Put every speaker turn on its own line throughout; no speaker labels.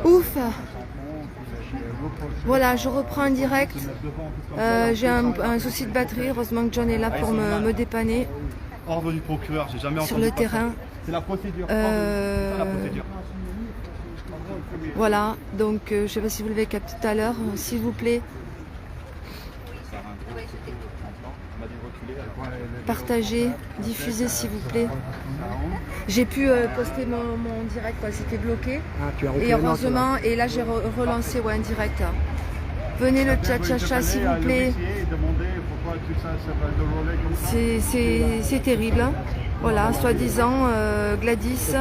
Ouf. Voilà, je reprends en direct. J'ai un souci de batterie. Heureusement que John est là pour me dépanner.
Ordre du procureur, j'ai jamais entendu
sur le terrain.
C'est la procédure. C'est la procédure.
Voilà, donc je ne sais pas si vous l'avez capté tout à l'heure, s'il vous plaît. Partagez, diffusez s'il vous plaît. J'ai pu poster mon direct, c'était bloqué. Et heureusement, et là j'ai relancé un direct. Venez le tcha-tcha-tcha s'il vous plaît. C'est terrible. Voilà, soi-disant Gladys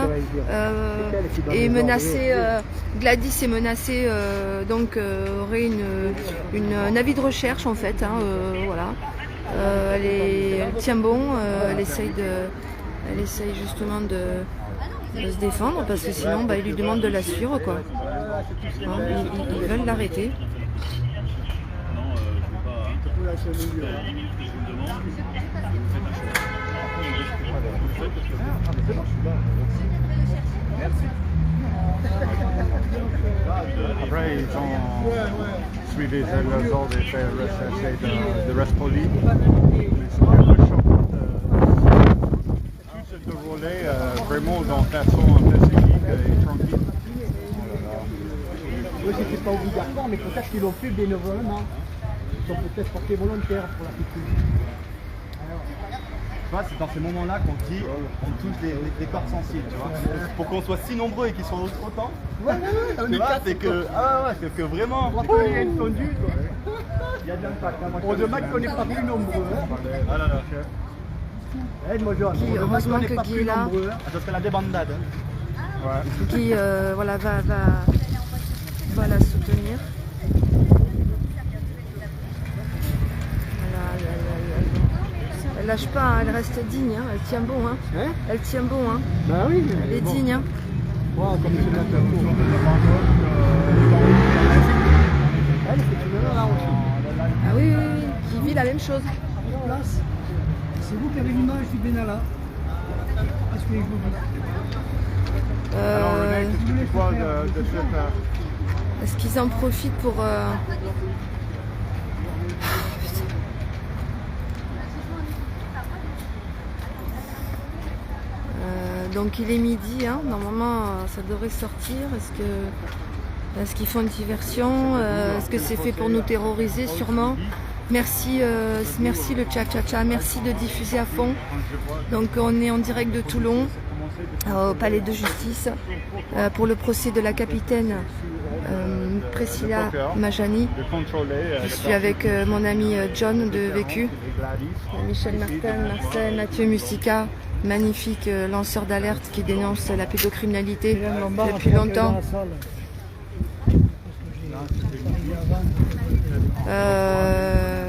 est menacée. Gladys est menacée, donc aurait un avis de recherche en fait. Voilà. Elle tient bon, elle essaye justement de se défendre parce que sinon ils lui demandent de la suivre quoi. Ils veulent l'arrêter.
Merci. Après, ils ont suivi les ordres et fait rechercher de Respoli. Tout se déroulait vraiment de façon pacifique et tranquille.
Oui, c'était pas obligatoire, mais peut-être qu'ils l'ont fait bénévolement. Ils sont peut-être portés volontaires pour la petite.
Tu vois, c'est dans ces moments-là qu'on dit on touche des cordes sensibles, tu vois. Pour qu'on soit si nombreux et qu'ils soient autant.
Ouais,
tu vois, c'est que vraiment.
Il y a une fondue, quoi. Il y a de l'impact. Heureusement qu'on n'est pas plus nombreux.
Ah là là.
Aide-moi, John.
Heureusement que Guy est là.
Ça serait la débandade.
Guy voilà, va la soutenir. Elle lâche pas, elle reste digne, elle tient bon. Elle tient bon.
Bah oui,
elle est digne.
Wow, comme c'est la elle fait là aussi.
Ah oui, qui vit la même chose.
C'est vous qui avez l'image du Benalla. Est-ce que je vous dis
Alors le mec, c'est quoi de cette...
Est-ce qu'ils en profitent pour... Donc il est midi, normalement ça devrait sortir. Est-ce qu'ils font une diversion? Est-ce que c'est fait pour nous terroriser? Sûrement. Merci, merci le tcha-tcha-tcha, merci de diffuser à fond. Donc on est en direct de Toulon, au palais de justice, pour le procès de la capitaine Priscilla Majani. Je suis avec mon ami John de Vécu, Michel Martin, Marcel, Mathieu Musica, magnifique lanceur d'alerte qui dénonce la pédocriminalité depuis longtemps.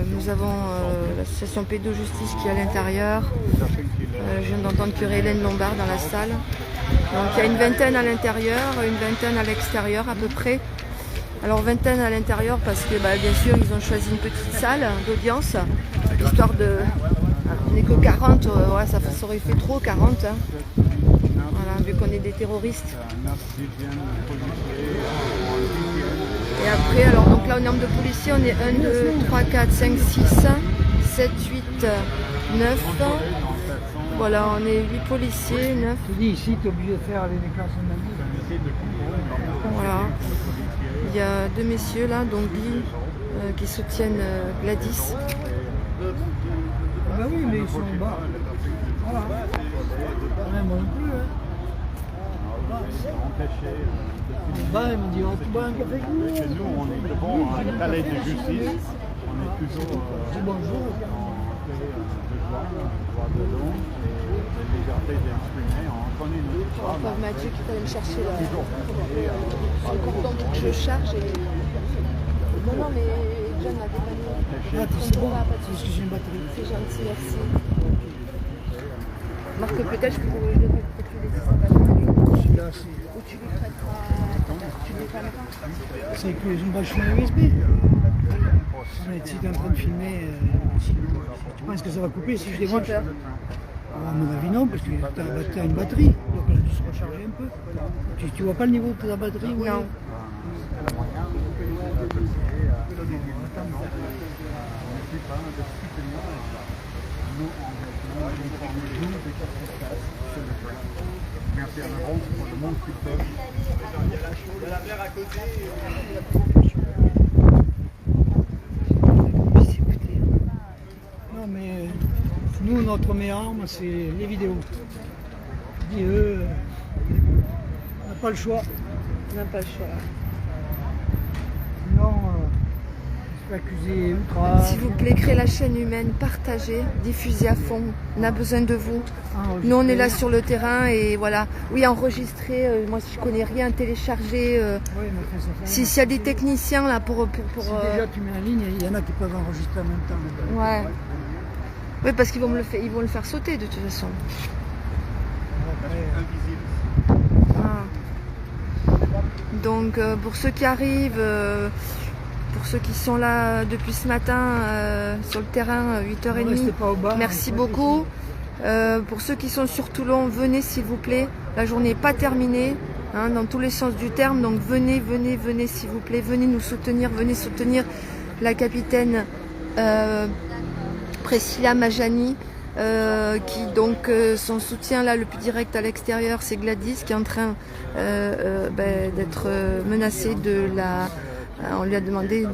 Nous avons l'association Pédo-Justice qui est à l'intérieur. Je viens d'entendre que Hélène Lombard dans la salle. Donc il y a une vingtaine à l'intérieur, une vingtaine à l'extérieur à peu près. Alors vingtaine à l'intérieur parce que bien sûr ils ont choisi une petite salle d'audience, histoire de... On n'est que 40, ça aurait fait trop 40. Voilà, vu qu'on est des terroristes. Et après, alors donc là en nombre de policiers, on est 1, 2, 3, 4, 5, 6, 7, 8, 9. Voilà, on est 8 policiers, 9.
Tu dis ici, tu es obligé de faire les déclarations d'amis.
Voilà. Il y a deux messieurs là, donc Guy, qui soutiennent Gladys.
Ah oui, mais ils sont en bas. Voilà. Ouais, moi non plus. En bas, ils me disent, on boit un café.
Chez nous, on est devant un palais de justice. On est toujours
bonjour.
de l'eau et la légèreté d'exprimer. On connaît notre histoire.
Pauvre Mathieu qui peut me chercher son cordon pour que je charge. Non, mais John m'a dépanné.
C'est bon, parce que j'ai une batterie.
C'est gentil, merci. Marc, peut-être je peux lui laisser sa batterie.
Celui-là, c'est...
Ou tu lui prêteras, tu lui dépanneras.
C'est que j'ai une branche USB. Mais si tu es en train de filmer, tu penses que ça va couper si je décroche? À mon avis, non, parce que tu as une batterie, donc elle a dû se recharger un peu. Tu vois pas le niveau de ta batterie?
Non.
Il y a moyen de donner des notamment, n'oublie pas de soutenir nous en jour de quatre espaces sur le train. Merci à l'avance pour le monde qui peut. Il y a la mer à côté.
Non, mais nous, notre meilleure arme, c'est les vidéos. Et eux, on n'a pas le choix.
On n'a pas le choix.
Sinon, je suis accusé ultra.
S'il vous plaît, créez la chaîne humaine, partagez, diffusez à fond. On a besoin de vous. Nous, on est là sur le terrain et voilà. Oui, enregistrer, moi, si je connais rien, télécharger.
Oui, mais ça fait
S'il y a des techniciens là pour
Si déjà tu mets en ligne, il y en a qui peuvent enregistrer en même temps.
Ouais. Oui, parce qu'ils vont ils vont le faire sauter de toute façon. Ah. Donc pour ceux qui arrivent, pour ceux qui sont là depuis ce matin sur le terrain, 8h30,
Restez pas au bar,
merci beaucoup. Pour ceux qui sont sur Toulon, venez s'il vous plaît. La journée n'est pas terminée, hein, dans tous les sens du terme. Donc venez s'il vous plaît. Venez nous soutenir, venez soutenir la capitaine Priscilla Majani. Qui donc son soutien là le plus direct à l'extérieur, c'est Gladys qui est en train d'être menacée de la. On lui a demandé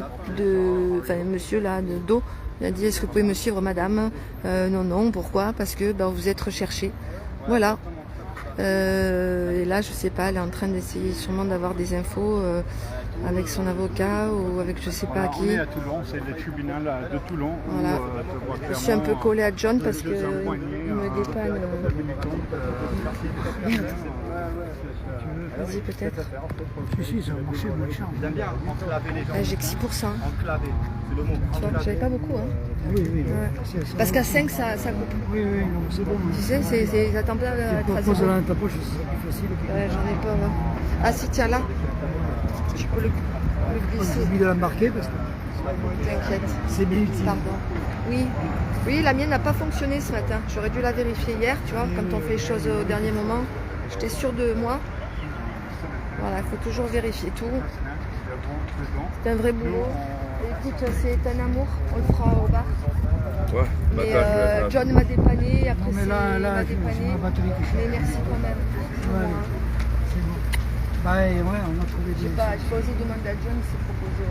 enfin monsieur là de dos, il a dit est-ce que vous pouvez me suivre madame? Non, pourquoi? Parce que vous êtes recherchée. Voilà. Et là je sais pas, elle est en train d'essayer sûrement d'avoir des infos avec son avocat ou avec je sais pas qui.
On est à Toulon, c'est le tribunal de Toulon.
Voilà. Je suis un peu collée à John parce qu'il me dépanne. Vas-y peut-être.
Si, ça a marché, moi, je change.
J'ai que 6%. Tu vois, j'avais pas beaucoup. Hein.
Oui.
Ouais. Parce qu'à 5, ça coupe.
Oui, non, c'est bon.
Tu sais, j'attends pas la
Tu poses dans ta poche, c'est plus facile.
Ouais, j'en ai pas. Ouais. Ah si, tiens là. Je peux le glisser.
J'ai oublié de l'embarquer parce que
T'inquiète.
c'est bien utile.
Pardon. Oui, la mienne n'a pas fonctionné ce matin. J'aurais dû la vérifier hier, tu vois, quand on fait les choses au dernier moment. J'étais sûre de moi. Voilà, il faut toujours vérifier tout. C'est un vrai boulot. Et écoute, c'est un amour. On le fera au bar.
Ouais,
Mais John m'a dépanné, après
Non, mais
il
là,
m'a
c'est
dépanné.
ma batterie qui
Mais merci quand même.
Ouais, c'est bon. Ouais, on a trouvé
Je sais
des.
pas, je vais oser demander à John, il s'est proposé,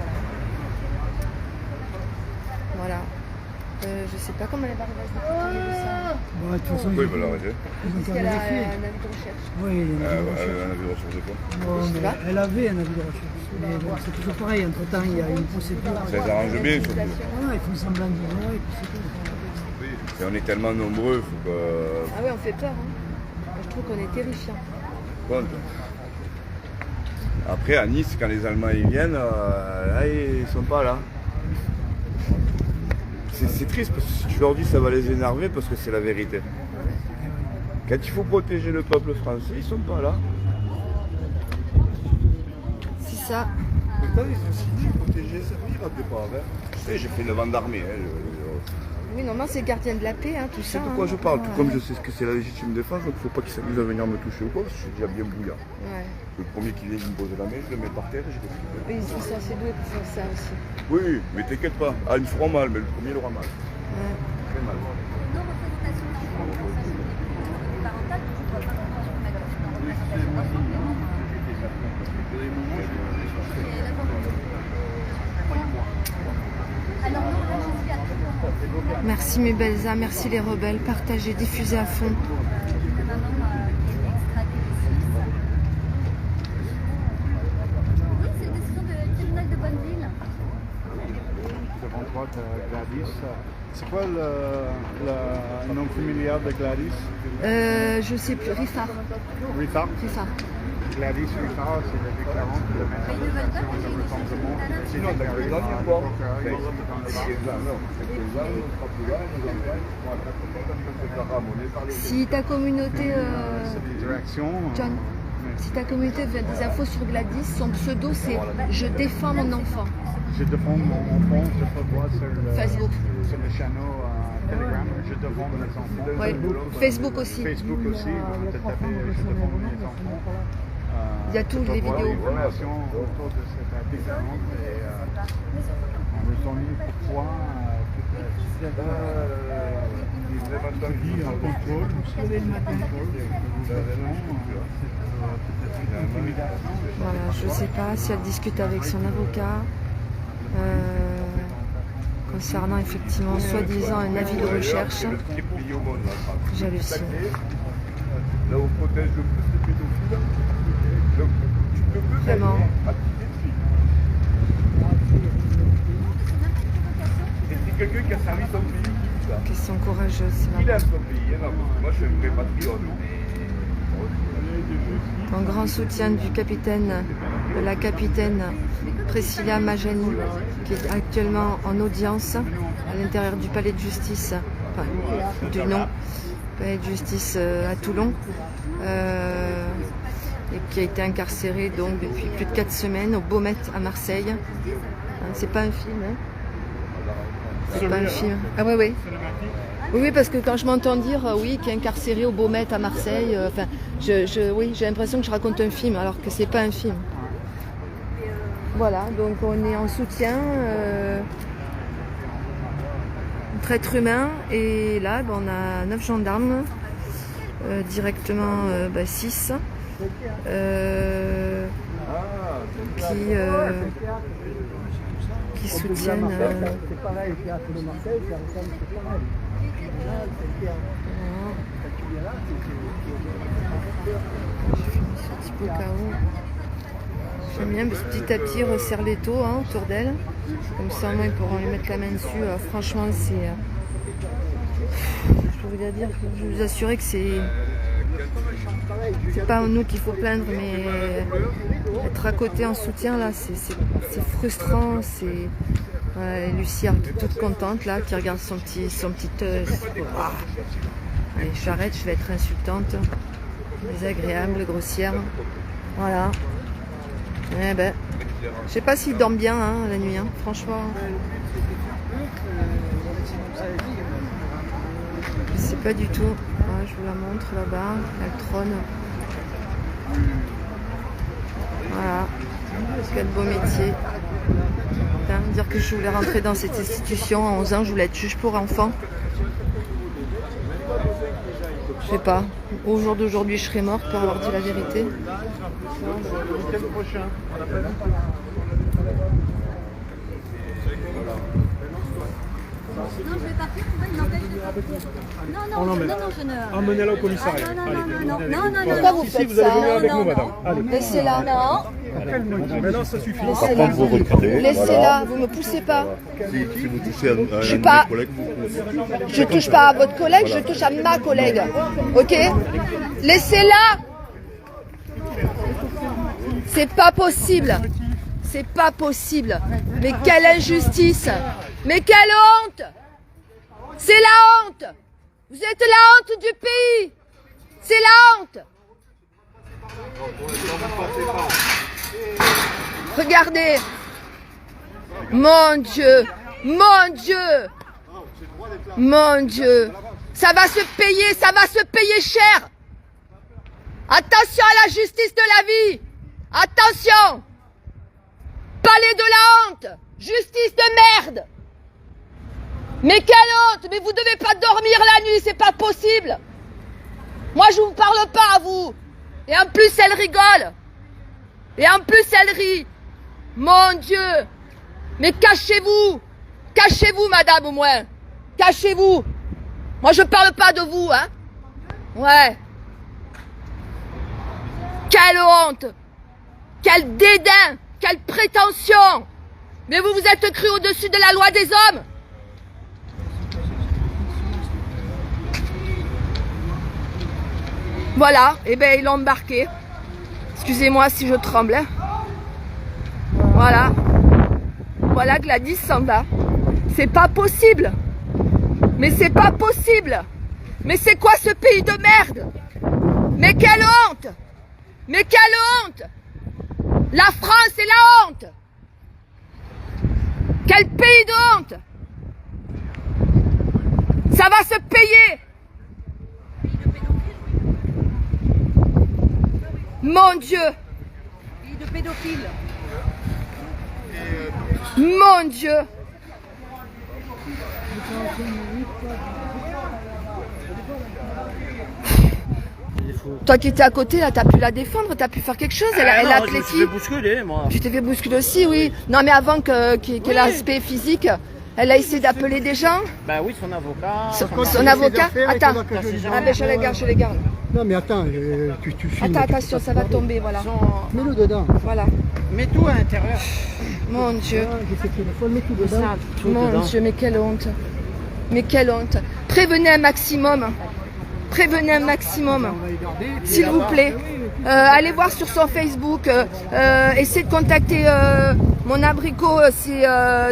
voilà. Je sais pas comment elle va arriver à se détourner de ça.
Bah, de toute façon,
Pourquoi il va l'arrêter?
ils ont
Parce
qu'à
qu'elle a
vérifier.
un avis de recherche.
Oui, il y a un avis de recherche.
Un avis de recherche de quoi?
Non,
Je sais
mais
pas.
elle avait un avis de recherche. Mais bon, c'est toujours pareil, entre temps, il y a une procédure.
Ça les arrange bien, surtout.
Voilà, ils font semblant de dire ouais, et puis c'est tout.
Et on est tellement nombreux, faut que.
Ah ouais, on fait peur. Hein. Moi, je trouve qu'on est terrifiant.
Compte. Après, à Nice, quand les Allemands ils viennent, là, ils sont pas là. C'est triste parce que si tu leur dis ça va les énerver parce que c'est la vérité. Quand il faut protéger le peuple français, ils sont pas là.
C'est ça.
Pourtant, ils ont signé protéger, ça veut dire au départ. Tu sais, j'ai fait 9 ans d'armée.
Oui, normalement, c'est gardien de la paix, hein, tout
Tu
ça.
sais de quoi
hein.
je parle, tout
Ouais.
comme je sais ce que c'est la légitime défense, donc il ne faut pas qu'ils s'amusent à venir me toucher ou quoi, parce que je suis déjà bien bouillard.
Ouais.
Le premier qui vient me poser la main, je le mets par terre et je le fais.
Oui, ils sont assez doués pour faire ça aussi.
Oui, mais t'inquiète pas, ils me feront mal, mais le premier il aura mal.
Ouais.
Très mal.
Non-représentation du parentale, tu dois pas comprendre mettre dans la représentation alors non, là je suis à Toulon.
Merci mes belles âmes, merci les rebelles. Partagez, diffusez à fond.
Ma maman est extradée ici. Oui, c'est une décision du tribunal de Bonneville.
Devant toi, tu as Gladys. C'est quoi le nom familial de Gladys?
Je sais plus, Rifard.
Rifard. Gladys Rifard, c'est le déclarant de la
Mais ils ne veulent pas
de rassemblement.
Sinon, t'as que les amis, quoi.
Si ta communauté,
Direction.
John, si ta communauté veut des infos sur Gladys, son pseudo c'est Je défends mon enfant.
Je défends mon enfant, je peux voir sur le
Facebook.
channel Telegram. Je devant les enfants.
Ouais. Facebook aussi.
Facebook aussi, vous pouvez taper je devant les enfants.
Il y a toutes les
avoir
vidéos.
l'information autour de cette différence et on nous a mis pourquoi toute la système dit en contrôle, vous savez le matin,
Voilà, je ne sais pas si elle discute avec son avocat concernant effectivement soi-disant un avis de recherche. J'hallucine.
Là où on protège le plus les pédophiles, donc tu peux plus
Vraiment.
Et c'est quelqu'un qui a servi son pays. Ça.
Question courageuse, c'est
Il
ma
aime son pays, hein, moi je suis un vrai patriote.
En grand soutien du capitaine, de la capitaine Priscilla Majani, qui est actuellement en audience à l'intérieur du palais de justice, enfin, du nom, palais de justice à Toulon, et qui a été incarcérée donc depuis plus de 4 semaines au Baumettes à Marseille. C'est pas un film, hein. C'est pas un film. Ah ouais, ouais. Oui, parce que quand je m'entends dire oui, qui est incarcéré au Baumettes à Marseille, enfin, oui, j'ai l'impression que je raconte un film, alors que c'est pas un film. Voilà, donc on est en soutien, traître humain, et là, on a 9 gendarmes, directement 6, qui soutiennent.
C'est pareil, le théâtre de Marseille, c'est pareil.
Ce petit peu chaos. J'aime bien, parce que petit à petit resserre les taux autour d'elle. Comme ça, au moins, ils pourront lui mettre la main dessus. Franchement, c'est. Je peux vous dire, je vais vous assurer que c'est. C'est pas nous qu'il faut plaindre, mais être à côté en soutien, là, c'est frustrant. C'est. Voilà, Lucia qui est toute contente là, qui regarde son petit ah. Allez, j'arrête, je vais être insultante, désagréable, grossière. Voilà. Eh ben, je sais pas s'ils dorment bien la nuit, franchement. Je sais pas du tout. Ouais, je vous la montre là-bas, elle trône. Voilà. Quel beau métier. Dire que je voulais rentrer dans cette institution à 11 ans, je voulais être juge pour enfants. Je sais pas. Au jour d'aujourd'hui, je serais morte pour avoir dit la vérité.
Non, je vais partir, il m'empêche de partir. Non, je ne...
Emmenez-la au commissariat.
Pourquoi vous faites
Vous allez venir
ça?
avec nous, madame. Allez.
Laissez-la.
Maintenant, ça suffit.
Laissez-la. Laissez-la. Vous me poussez pas.
Si vous touchez à
Je suis
un
pas.
collègue, vous poussez.
Je touche pas à votre collègue, je touche à ma collègue. Ok? Laissez-la. C'est pas possible. C'est pas possible. Mais quelle injustice. Mais quelle honte. C'est la honte. Vous êtes la honte du pays. C'est la honte. Regardez. Mon Dieu. Mon Dieu. Mon Dieu. Ça va se payer cher. Attention à la justice de la vie. Attention. Palais de la honte. Justice de merde. Mais quelle honte. Mais vous devez pas dormir la nuit, c'est pas possible. Moi je vous parle pas à vous. Et en plus elle rigole. Et en plus elle rit. Mon Dieu. Mais cachez-vous. Cachez-vous madame au moins. Cachez-vous. Moi je parle pas de vous Ouais. Quelle honte. Quel dédain. Quelle prétention. Mais vous vous êtes cru au-dessus de la loi des hommes. Voilà, et ben ils l'ont embarqué. Excusez-moi si je tremble. Voilà. Voilà Gladys s'en va. C'est pas possible. Mais c'est pas possible. Mais c'est quoi ce pays de merde? Mais quelle honte. Mais quelle honte. La France est la honte. Quel pays de honte. Ça va se payer. Mon Dieu.
Pays de pédophiles.
Mon Dieu. Toi qui étais à côté, là, t'as pu la défendre, t'as pu faire quelque chose. Elle a appelé
Je me suis
qui?
fait bousculer, moi.
Tu t'es fait bousculer aussi, oui. Non, mais avant qu'il y ait l'aspect physique, elle a essayé d'appeler des gens.
Bah oui, son avocat.
Son avocat. Attends.
que je lui
Ah ben je les garde, je les garde.
Non mais attends, tu filmes.
Attends, attention, ça va tomber, voilà.
Mets-le dedans.
Voilà.
Mets tout à l'intérieur.
Mon Dieu.
Ah, j'ai fait téléphone, mets tout dedans.
Mon Dieu, mais quelle honte. Mais quelle honte. Prévenez un maximum. Prévenez un maximum. S'il vous plaît. Allez voir sur son Facebook. Essayez de contacter mon abricot, c'est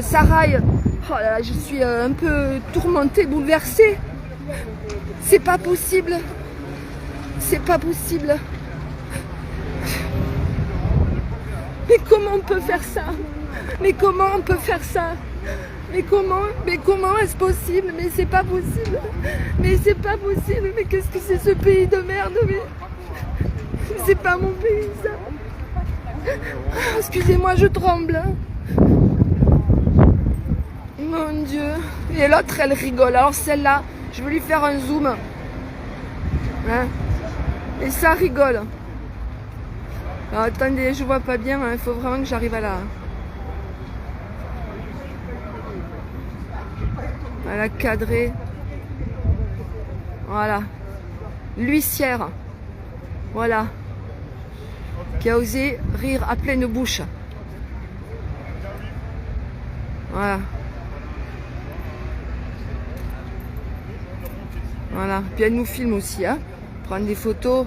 Sarai. Oh là là, je suis un peu tourmentée, bouleversée. C'est pas possible. C'est pas possible. Mais comment on peut faire ça? Mais comment on peut faire ça? Mais comment est-ce possible? Mais c'est pas possible. Mais c'est pas possible. Mais qu'est-ce que c'est ce pays de merde? Mais c'est pas mon pays ça. Oh, excusez-moi, je tremble. Mon Dieu. Et l'autre, elle rigole. Alors celle-là, je vais lui faire un zoom. Hein? Et ça rigole. Alors attendez, je vois pas bien. Il faut vraiment que j'arrive à la cadrer. Voilà. L'huissière. Voilà. Qui a osé rire à pleine bouche. Voilà. Voilà. Puis elle nous filme aussi, hein. Prendre des photos.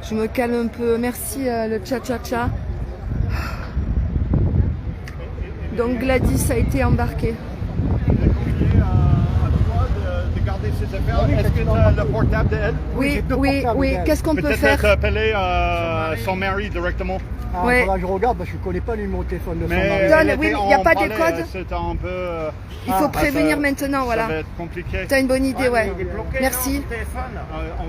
Je me calme un peu. Merci le cha-cha-cha. Donc Gladys a été embarquée.
De garder ses affaires. Est-ce que tu as le portable d'elle?
Oui, oui, oui. Qu'est-ce qu'on peut faire?
Peut-être appeler son mari directement.
Ah,
Ouais.
voilà, je regarde, je connais pas le numéro de téléphone de son
Mais
mari.
Donne,
elle
oui,
était
mais y a
en
pas des
palais,
codes.
C'était un peu.
Il faut prévenir
ça-
maintenant,
Ça
voilà.
va être compliqué.
T'as une bonne idée, ouais.
Il est bloqué,
Merci.
non, le téléphone.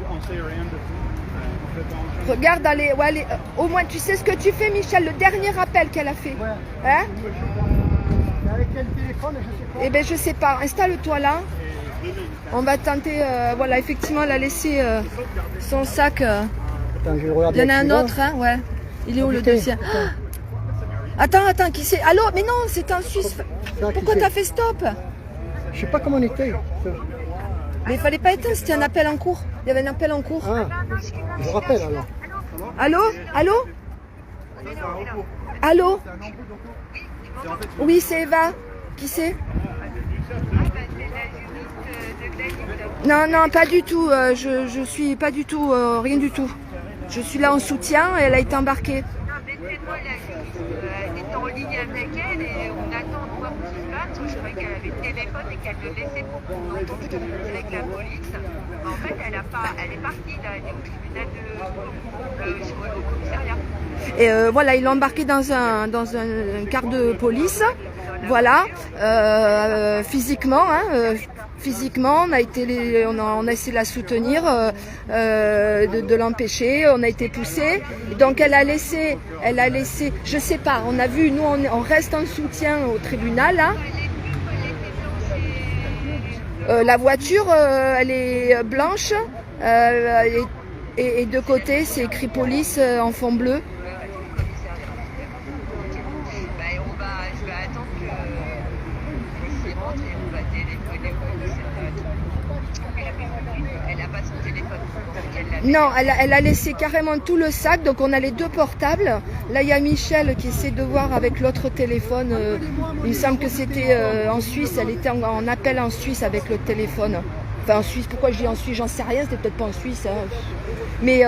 On sait rien de tout.
Regarde, allez, ouais, allez, au moins tu sais ce que tu fais, Michel, le dernier appel qu'elle a fait. Hein?
Mais avec quel téléphone, je sais pas.
Eh ben je sais pas, installe-toi là. On va tenter, voilà, effectivement, elle a laissé son sac.
Attends, je vais regarder.
Il y en a un
celui-là.
autre, hein, ouais. Il est où le deuxième? Attends, qui c'est? Allô, mais non, c'est en Suisse.
Ça,
Pourquoi
qui
t'as
c'est
fait stop?
Je sais pas comment on était. ça.
Mais il fallait pas éteindre, c'était un appel en cours. Il y avait un appel en cours.
Ah, je rappelle alors.
Allô? Allô? Allô? Oui, c'est Eva. Qui c'est? Non, non, pas du tout. Je suis pas du tout, rien du tout. Je suis là en soutien et elle a été embarquée.
Mettez-moi la juge. Elle est en ligne avec elle et on attend de voir ce qui se passe. Je croyais qu'elle avait le téléphone et qu'elle le laissait pour qu'on entende ce qu'on disait avec la police. Mais en fait, elle est partie là, elle est au tribunal au commissariat.
Et voilà, ils l'ont embarquée dans un car de police. Voilà, physiquement, hein, physiquement, on a essayé de la soutenir, de l'empêcher, on a été poussé. Donc elle a laissé, je sais pas, on a vu, nous on reste en soutien au tribunal. Hein. La voiture, elle est blanche et de côté c'est écrit police en fond bleu.
Je vais attendre qu'il rentre et on va téléphoner au commissariat. Elle n'a pas son téléphone.
Non, elle a laissé carrément tout le sac, donc on a les deux portables. Là, il y a Michel qui essaie de voir avec l'autre téléphone. Il me semble que c'était en Suisse, elle était en appel en Suisse avec le téléphone. Enfin, en Suisse, pourquoi je dis en Suisse, j'en sais rien, c'était peut-être pas en Suisse. Hein. Mais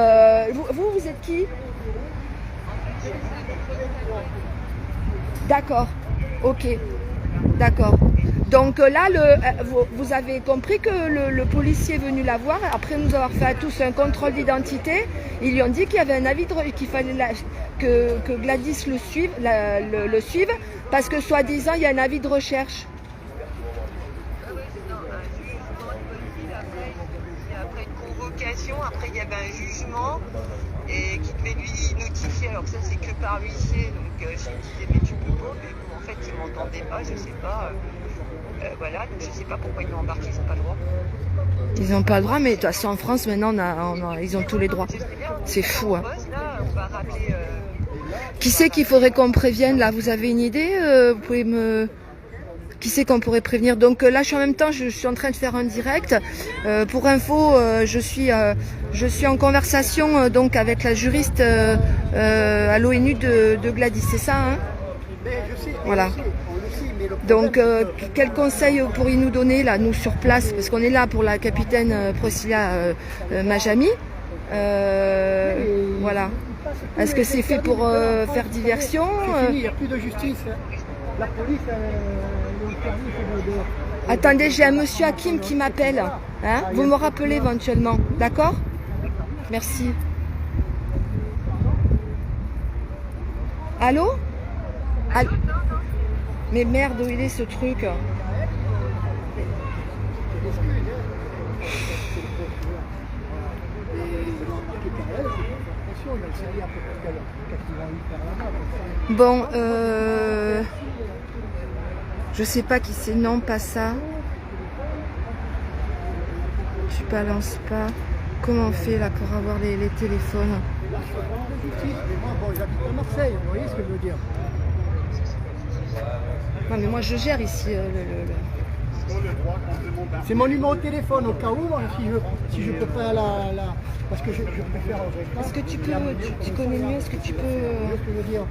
vous êtes qui? D'accord, ok, d'accord. Donc là, vous avez compris que le policier est venu la voir, après nous avoir fait à tous un contrôle d'identité, ils lui ont dit qu'il y avait un avis qu'il fallait que Gladys le suive, le suive, parce que soi-disant il y a un avis de recherche.
Ah ouais, c'est non, un jugement de domicile, après une convocation, après il y avait un jugement et qui devait lui notifier, alors que ça c'est que par huissier, donc je me disais mais tu peux pas, mais bon, en fait ils m'entendaient pas, je sais pas, voilà, donc je sais pas pourquoi ils l'ont embarqué, ils n'ont pas le droit.
Ils n'ont pas le droit, mais de toute façon en France maintenant ils ont tous les droits. C'est fou. Hein.
On va rappeler,
Qui c'est qu'il faudrait qu'on prévienne là? Vous avez une idée? Vous pouvez me... Qui c'est qu'on pourrait prévenir? Donc là, je suis en même temps, je suis en train de faire un direct. Pour info, je suis en conversation donc avec la juriste à l'ONU de Gladys, c'est ça, hein? Voilà. Donc, quel conseil pourriez-vous nous donner là, nous sur place, parce qu'on est là pour la capitaine Priscilla Majami. Voilà. Est-ce que c'est fait pour faire diversion?
C'est fini, il n'y a plus de justice. La police, ils ont servi de...
Attendez, j'ai un monsieur Hakim qui m'appelle. Hein? Vous me rappelez éventuellement, d'accord? Merci. Allô? Allô? Mais merde, où il est ce truc? Bon, je sais pas qui c'est, non, pas ça. Tu balances pas. Comment on fait là pour avoir les téléphones?
Mais moi, bon, j'habite à Marseille, vous voyez ce que je veux dire?
Non, mais moi je gère ici
C'est mon numéro de téléphone au cas où, hein, si je peux pas parce que je préfère...
Est-ce que tu connais mieux, est-ce que tu peux...
ce que je veux dire.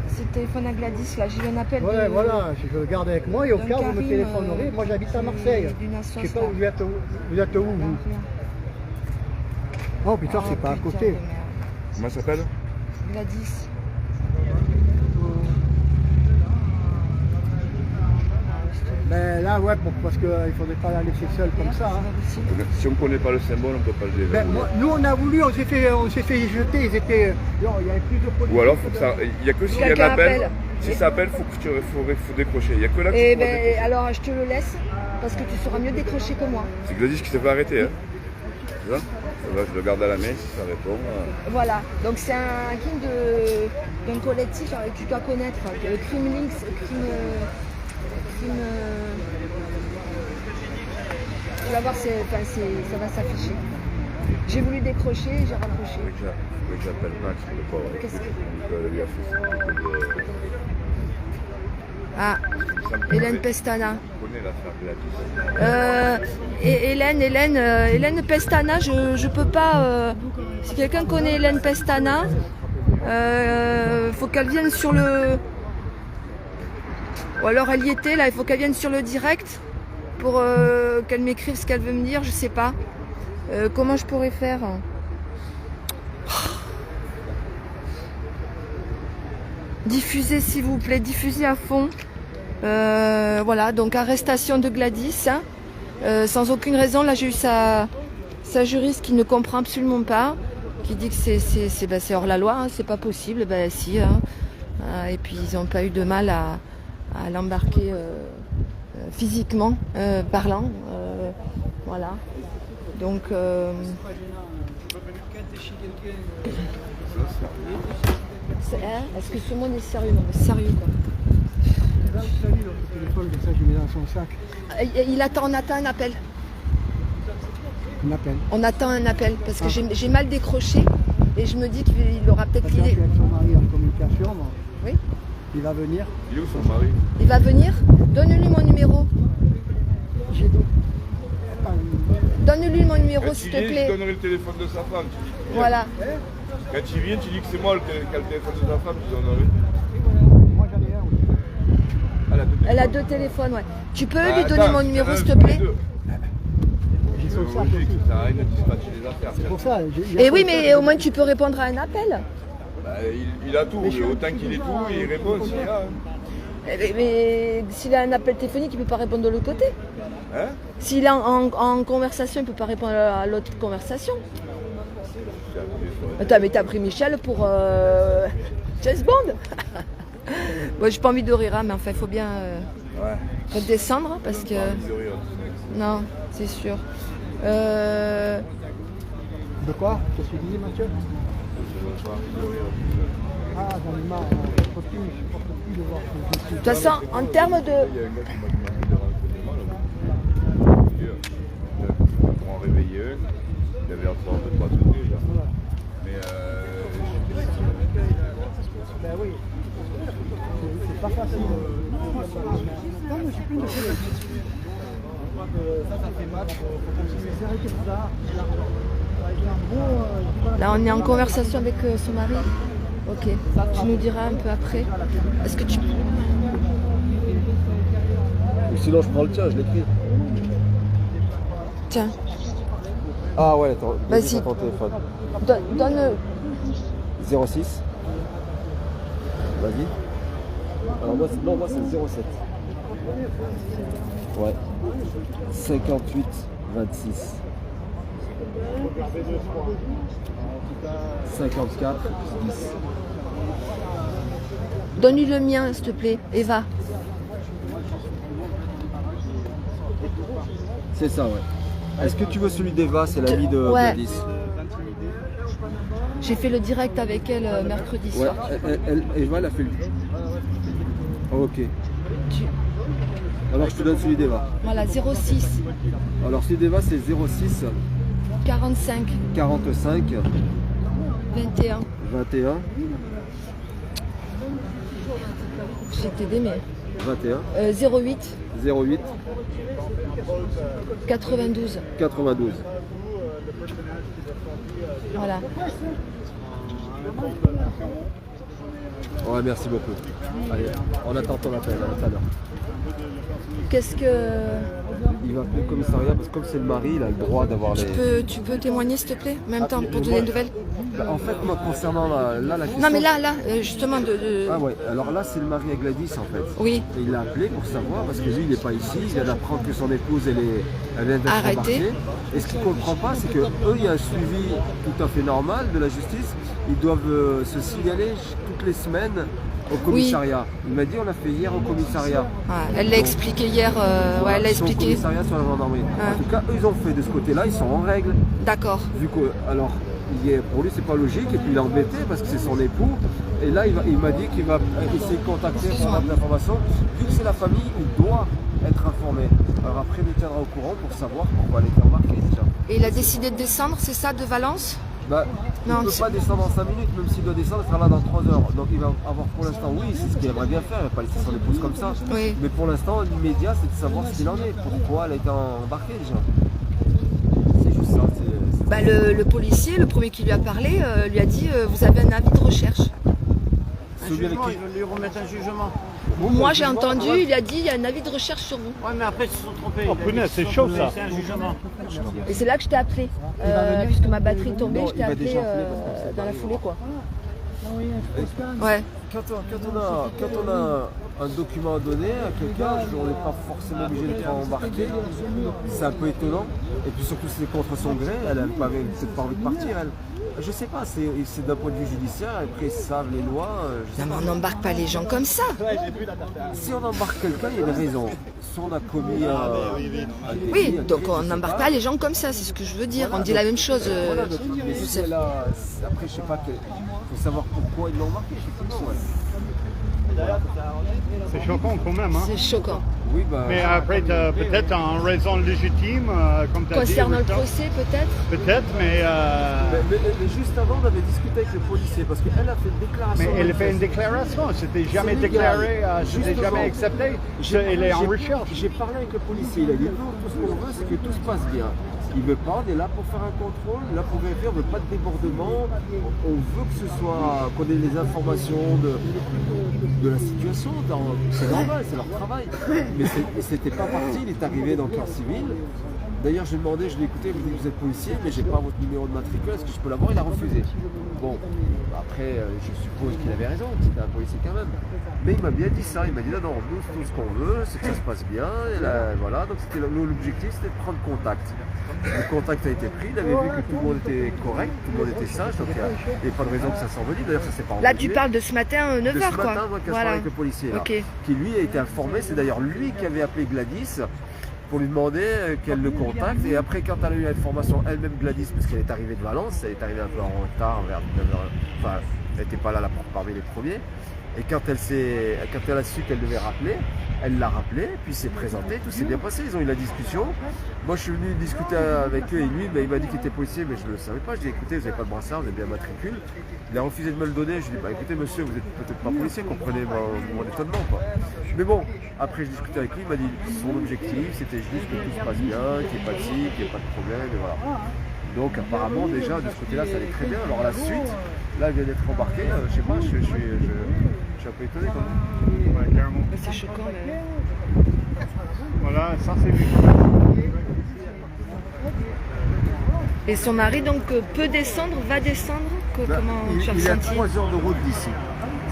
C'est le téléphone à Gladys, là, j'ai eu un appel
Ouais, voilà, je le garde avec moi et au cas où vous me téléphonerez, moi j'habite à Marseille. Je sais pas où vous êtes, vous. Oh putain, c'est pas à côté.
Comment ça s'appelle?
Gladys.
Ben là, ouais, parce qu'il faudrait pas la laisser seule comme ça. Hein.
Si on ne connaît pas le symbole, on ne peut pas le déverrouiller.
Ben, nous, on a voulu, on s'est fait jeter. Ils étaient. Non, il y avait plus de police.
Ou alors, faut que ça, il n'y a que s'il y a un
Quelqu'un
appel.
appelle.
Si ça appelle, faut décrocher. Il n'y a que là que
Eh
tu pourras
ben,
décrocher.
alors je te le laisse, parce que tu sauras mieux décrocher que moi.
C'est Gladys qui s'est fait arrêter. Hein. C'est ça? Ça va, je le garde à la main si ça répond.
Voilà, donc c'est un guide d'un collectif que tu dois connaître, Crime Links, tu vas voir, ça va s'afficher. J'ai voulu décrocher, j'ai raccroché.
Faut que j'appelle Max, le pauvre.
Qu'est-ce que...
Il a fait
Ah, Hélène Pestana.
Je connais l'affaire Gladys.
Hélène Pestana, je peux pas... si quelqu'un connaît Hélène Pestana, faut qu'elle vienne sur le... Ou alors elle y était, là, il faut qu'elle vienne sur le direct pour qu'elle m'écrive ce qu'elle veut me dire, je sais pas. Comment je pourrais faire? Diffusez s'il vous plaît, diffusez à fond. Voilà, donc arrestation de Gladys, hein, sans aucune raison. Là j'ai eu sa juriste qui ne comprend absolument pas, qui dit que c'est hors la loi, hein, c'est pas possible. Ben si, hein. Et puis ils n'ont pas eu de mal à l'embarquer physiquement parlant. Voilà. Donc est-ce que ce monde est sérieux? Non, mais sérieux quoi.
Là, vous savez, le téléphone, comme ça, je mets dans son sac.
On attend un appel.
On appelle.
On attend un appel parce que j'ai mal décroché et je me dis qu'il aura peut-être
Je suis
l'idée.
avec son mari en communication. Moi.
Oui.
Il va venir.
Il est où son mari?
Il va venir. Donne-lui mon numéro.
J'ai d'autres.
Donne-lui mon numéro
Quand
s'il
il
te
vient, je
plaît.
donnerai le téléphone de sa femme. Tu dis qu'il vient.
Voilà.
Quand il vient, tu dis que c'est moi qui a le téléphone de sa femme, tu donnerai.
Moi j'en ai un aussi.
Elle a deux téléphones, ouais. Tu peux lui
Attends,
donner mon numéro
un,
s'il te plaît?
deux.
J'ai
C'est
son sac
logique,
aussi.
ça sert à rien de dispatcher les affaires.
C'est pour ça.
Et oui, mais au moins tu peux répondre à un appel.
Bah, il a tout, autant qu'il ait tout, il répond s'il a.
Mais s'il a un appel téléphonique, il ne peut pas répondre de l'autre côté.
Hein?
S'il est en conversation, il ne peut pas répondre à l'autre conversation.
C'est un téléphone
Attends, mais t'as pris Michel pour James Bond. Moi, j'ai pas envie de rire, hein, mais enfin, il faut bien faut descendre parce que. Non, c'est sûr.
De quoi? Qu'est-ce que tu disais, Mathieu? Ah, j'en ai marre, je peux plus, je supporte plus de voir ce que
De toute façon, en termes de.
Il y a un gars qui m'a demandé de renseignements là. Pour en réveiller un, il avait l'air de pas se déjà. Mais
Ben oui, c'est pas facile. Non, mais je suis plus de ça. Ça fait mal, faut continuer. C'est vrai que ça.
Là, on est en conversation avec son mari. Ok, tu nous diras un peu après. Est-ce que tu.
Ou sinon, je prends le tien, je l'écris.
Tiens,
Ah ouais, attends,
Vas-y.
ton téléphone.
donne.
06. Vas-y. Alors moi, c'est le 07. Ouais. 58 26. 54 10.
Donne-lui le mien, s'il te plaît, Eva.
C'est ça, ouais. Est-ce que tu veux celui d'Eva? C'est l'ami de
Ouais.
Gladys.
J'ai fait le direct avec elle mercredi
Ouais,
soir.
Eva, elle a fait le. Oh, ok.
Tu-
Alors je te donne celui d'Eva.
Voilà, 06
Alors celui d'Eva, c'est 06
45
45
21.
21
J'ai t'aidé, mais.
21
08
08
92.
92.
Voilà.
Ouais, merci beaucoup. Allez, on attend ton appel, à tout à l'heure.
Qu'est-ce que.
Il va appeler le commissariat parce que comme c'est le mari, il a le droit d'avoir les...
Tu peux témoigner, s'il te plaît, en même temps, pour donner une nouvelle.
Bah, en fait, moi, concernant la question...
Non, mais là, justement,
Ah ouais, alors là, c'est le mari à Gladys, en fait.
Oui.
Et il l'a appelé pour savoir, parce que lui, il n'est pas ici, il vient d'apprendre que son épouse, elle vient d'être
Arrêtée.
embarquée. Et ce qu'il ne comprend pas, c'est qu'eux, il y a un suivi tout à fait normal de la justice. Ils doivent se signaler toutes les semaines au commissariat. Il m'a dit, on l'a fait hier au commissariat.
Ouais, elle l'a expliqué hier. Ouais, elle l'a
Ils sont au
expliqué.
commissariat sur la gendarmerie.
Ouais.
En tout cas, eux, ils ont fait de ce côté-là, ils sont en règle.
D'accord.
Vu que, alors, pour lui, c'est pas logique, et puis il est embêté parce que c'est son époux. Et là, il m'a dit qu'il va essayer de contacter pour avoir de l'information. Vu que c'est la famille, il doit être informé. Alors après, il nous tiendra au courant pour savoir pourquoi elle est embarquée déjà.
Et il a décidé de descendre, c'est ça, de Valence?
Bah,
Non,
il ne peut pas descendre en 5 minutes, même s'il doit descendre, il sera là dans 3 heures. Donc il va avoir pour l'instant, oui, c'est ce qu'il aimerait bien faire, il ne va pas laisser son épouse comme ça.
Oui.
Mais pour l'instant, l'immédiat, c'est de savoir ce qu'il en est, pourquoi elle a été embarquée déjà. C'est juste ça.
Bah, le policier, le premier qui lui a parlé, lui a dit vous avez un avis de recherche.
Celui avec qui...
Ils veulent lui remettre un jugement.
Moi j'ai entendu, il a dit il y a un avis de recherche sur vous.
Ouais, mais après, ils se sont trompés.
Oh, punaise, c'est chaud, ça.
C'est un jugement.
Et c'est là que je t'ai appelé. Puisque ma batterie tombait,
Non,
je t'ai
il va
appelé
déjà appeler parce que
dans la foulée quoi.
Et
Ouais.
quand on a un document à donner à quelqu'un, on n'est pas forcément obligé d'être embarqué. C'est un peu étonnant. Et puis surtout, c'est contre son gré. Elle n'a peut-être pas envie de partir. Elle. Je sais pas, c'est d'un point de vue judiciaire. Après, ils savent les lois. Je sais
Non mais
pas.
on n'embarque pas les gens comme ça.
Si on embarque quelqu'un, il y a une raison. Si on a commis un délit,
Oui,
un
donc
crime,
on
je sais
n'embarque
pas.
pas les gens comme ça, c'est ce que je veux dire.
Voilà,
On dit la même chose.
Voilà, mais
je
si
sais.
elle a- après, je sais pas, il faut savoir pourquoi ils l'ont embarqué, effectivement. Ouais.
C'est choquant quand même. Hein.
C'est choquant.
Oui, bah.
Mais après, peut-être en raison légitime, comme tu as dit.
Concernant le
Richard.
procès peut-être.
Peut-être, mais
Juste avant, on avait discuté avec le policier parce qu'elle a fait une déclaration.
elle fait une déclaration. C'était jamais
C'est légal.
déclaré, c'était
Justement.
jamais accepté. Elle est en recherche.
J'ai parlé avec le policier, il a dit non, tout ce qu'on veut, c'est que tout se passe bien. Il veut pas, on est là pour faire un contrôle, là pour vérifier, on veut pas de débordement. On veut que ce soit, qu'on ait les informations de la situation. C'est normal, c'est leur travail. Mais c'était pas parti, il est arrivé dans le cœur civil. D'ailleurs, j'ai demandé, je l'ai écouté, vous êtes policier, mais j'ai pas votre numéro de matricule, est-ce que je peux l'avoir? Il a refusé. Bon, après, je suppose qu'il avait raison, c'était un policier quand même. Mais il m'a bien dit ça, il m'a dit non, nous, tout ce qu'on veut, c'est que ça se passe bien. Et là, voilà, donc l'objectif, c'était de prendre contact. Le contact a été pris, il avait vu que tout le monde était correct, tout le monde était sage, donc il n'y avait pas de raison que ça s'envenime. D'ailleurs, ça s'est pas
Là,
envenimé.
tu parles de ce matin, 9h,
De ce
quoi.
matin, moi, qui a parlé avec le policier, là,
Ok.
qui lui a été informé. C'est d'ailleurs lui qui avait appelé Gladys pour lui demander qu'elle le contacte. Et après, quand elle a eu l'information elle-même, Gladys, parce qu'elle est arrivée de Valence, elle est arrivée un peu en retard, vers 9h, enfin, elle n'était pas là parmi les premiers. Et quand elle a su qu'elle devait rappeler, elle l'a rappelé, puis s'est présentée, tout s'est bien passé, ils ont eu la discussion. Moi je suis venu discuter avec eux et lui il m'a dit qu'il était policier, mais je ne le savais pas. Je lui ai dit écoutez, vous n'avez pas de brassard, vous avez bien matricule. Il a refusé de me le donner, je lui ai dit bah écoutez monsieur, vous n'êtes peut-être pas policier, comprenez mon étonnement quoi. Mais bon, après je discutais avec lui, il m'a dit son objectif c'était juste que tout se passe bien, qu'il n'y ait pas de ci, qu'il n'y ait pas de problème, et voilà. Donc apparemment déjà de ce côté-là ça allait très bien. Alors la suite, là il vient d'être embarqué, je sais pas, je suis un peu étonné quand même.
Ouais, carrément.
C'est choquant, mais...
Voilà, ça c'est lui.
Et son mari, donc, peut descendre, va descendre comment tu as
il a
ressenti
3 heures de route d'ici.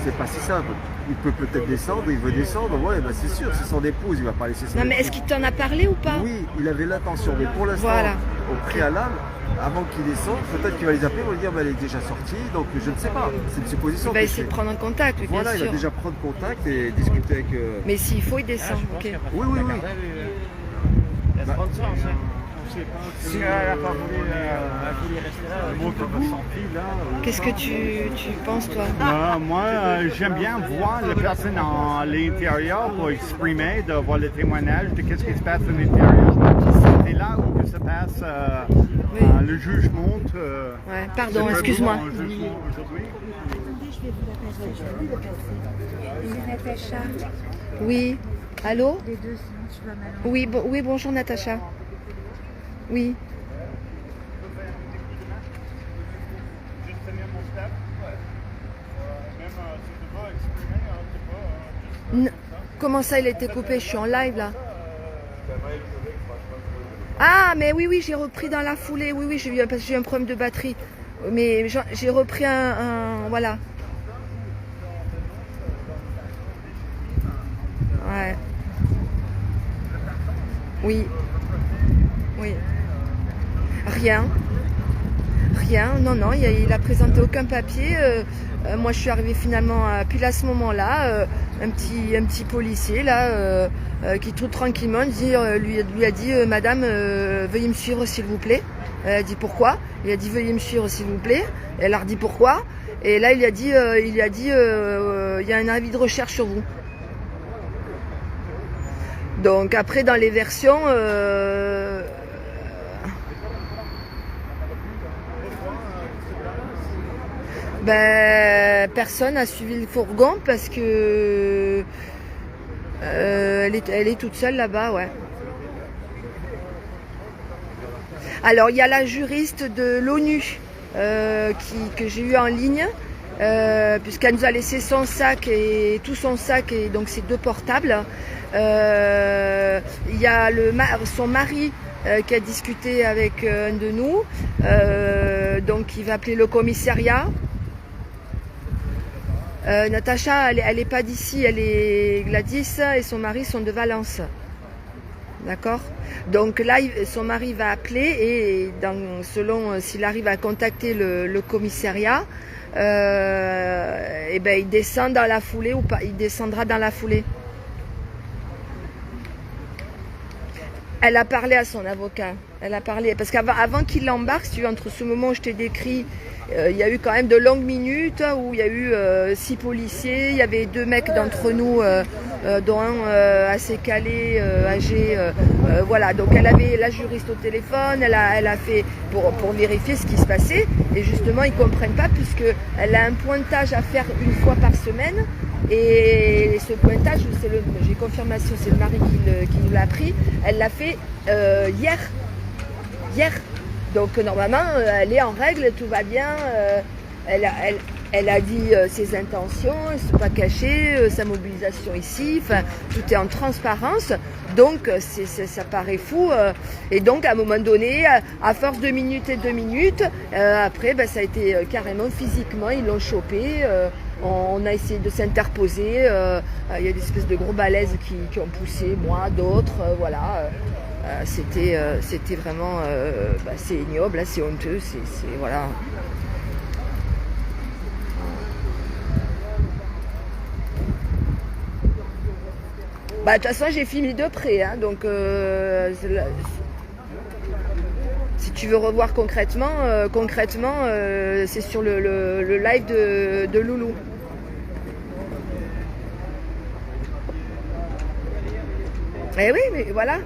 C'est pas si simple. Il peut peut-être descendre, il veut descendre, ouais, bah c'est sûr, c'est son épouse, il va pas laisser son
Non, mais
épouse.
est-ce qu'il t'en a parlé ou pas?
Oui, il avait l'intention, mais pour l'instant,
Voilà.
au préalable, avant qu'il descende, peut-être qu'il va les appeler, on va lui dire bah, elle est déjà sortie, donc je ne sais pas, c'est une supposition.
Il va
que
essayer
je
de
fais.
prendre un contact, oui,
Voilà,
bien
il va
sûr.
déjà prendre contact et discuter avec...
Mais s'il faut, il descend. Ok.
Oui, oui, oui.
Il y a 30 ans, on sait pas.
Si elle n'a pas voulu
rester là.
le mot de sortie là.
Qu'est-ce que tu penses, toi?
Moi, j'aime bien voir les personnes à l'intérieur pour exprimer, de voir le témoignage de qu'est-ce qui se passe à l'intérieur. C'est là où que se passe
Oui.
le jugement.
Ouais, pardon, excuse-moi.
Aujourd'hui.
Je vais vous la passer. C'est Natacha,
Oui. Allô?
les deux, sinon tu vas mal.
Oui, oui, bonjour Natacha. Oui.
Juste tenir mon step. Même si tu veux exprimer, c'est pas.
Comment ça, il a été coupé? Je suis en live, là. Ah, mais oui, oui, j'ai repris dans la foulée. Oui, oui, parce que j'ai eu un problème de batterie. Mais j'ai repris voilà. Ouais. Oui. Oui. Rien. Rien. Non, non, il a présenté aucun papier. Moi, je suis arrivée finalement, pile à ce moment-là, un petit policier, là, qui tout tranquillement lui a dit Madame, veuillez me suivre s'il vous plaît. Elle a dit pourquoi? Il a dit veuillez me suivre s'il vous plaît. Elle a redit pourquoi? Et là, il a dit il y a un avis de recherche sur vous. Donc après, dans les versions, personne n'a suivi le fourgon parce que elle est toute seule là-bas, ouais. Alors il y a la juriste de l'ONU que j'ai eu en ligne, puisqu'elle nous a laissé son sac et tout son sac et donc ses 2 portables. Il y a son mari qui a discuté avec un de nous, donc il va appeler le commissariat. Natacha, elle est pas d'ici, elle est Gladys et son mari sont de Valence. D'accord? Donc là, son mari va appeler et selon s'il arrive à contacter le commissariat, il descend dans la foulée ou pas, il descendra dans la foulée. Elle a parlé à son avocat. Elle a parlé parce qu'avant qu'il l'embarque, si tu veux, entre ce moment où je t'ai décrit, il y a eu quand même de longues minutes où il y a eu 6 policiers. Il y avait 2 mecs d'entre nous, dont un assez calé, âgé. Voilà. Donc elle avait la juriste au téléphone. Elle a fait pour vérifier ce qui se passait. Et justement, ils comprennent pas puisque elle a un pointage à faire une fois par semaine. Et ce pointage, j'ai confirmation, c'est le mari qui nous l'a appris. Elle l'a fait hier. Donc normalement, elle est en règle, tout va bien. Elle a dit ses intentions, elle ne s'est pas cachée, sa mobilisation ici. Enfin, tout est en transparence. Donc ça paraît fou. Et donc à un moment donné, à force de minutes et 2 minutes, après, ça a été carrément physiquement, ils l'ont chopé. On a essayé de s'interposer. Il y a des espèces de gros balaises qui ont poussé, moi, d'autres. Voilà. C'était vraiment... c'est ignoble, là, c'est honteux. Voilà. De toute façon, j'ai filmé de près, hein, donc si tu veux revoir concrètement, c'est sur le live de Loulou. Eh oui, mais voilà.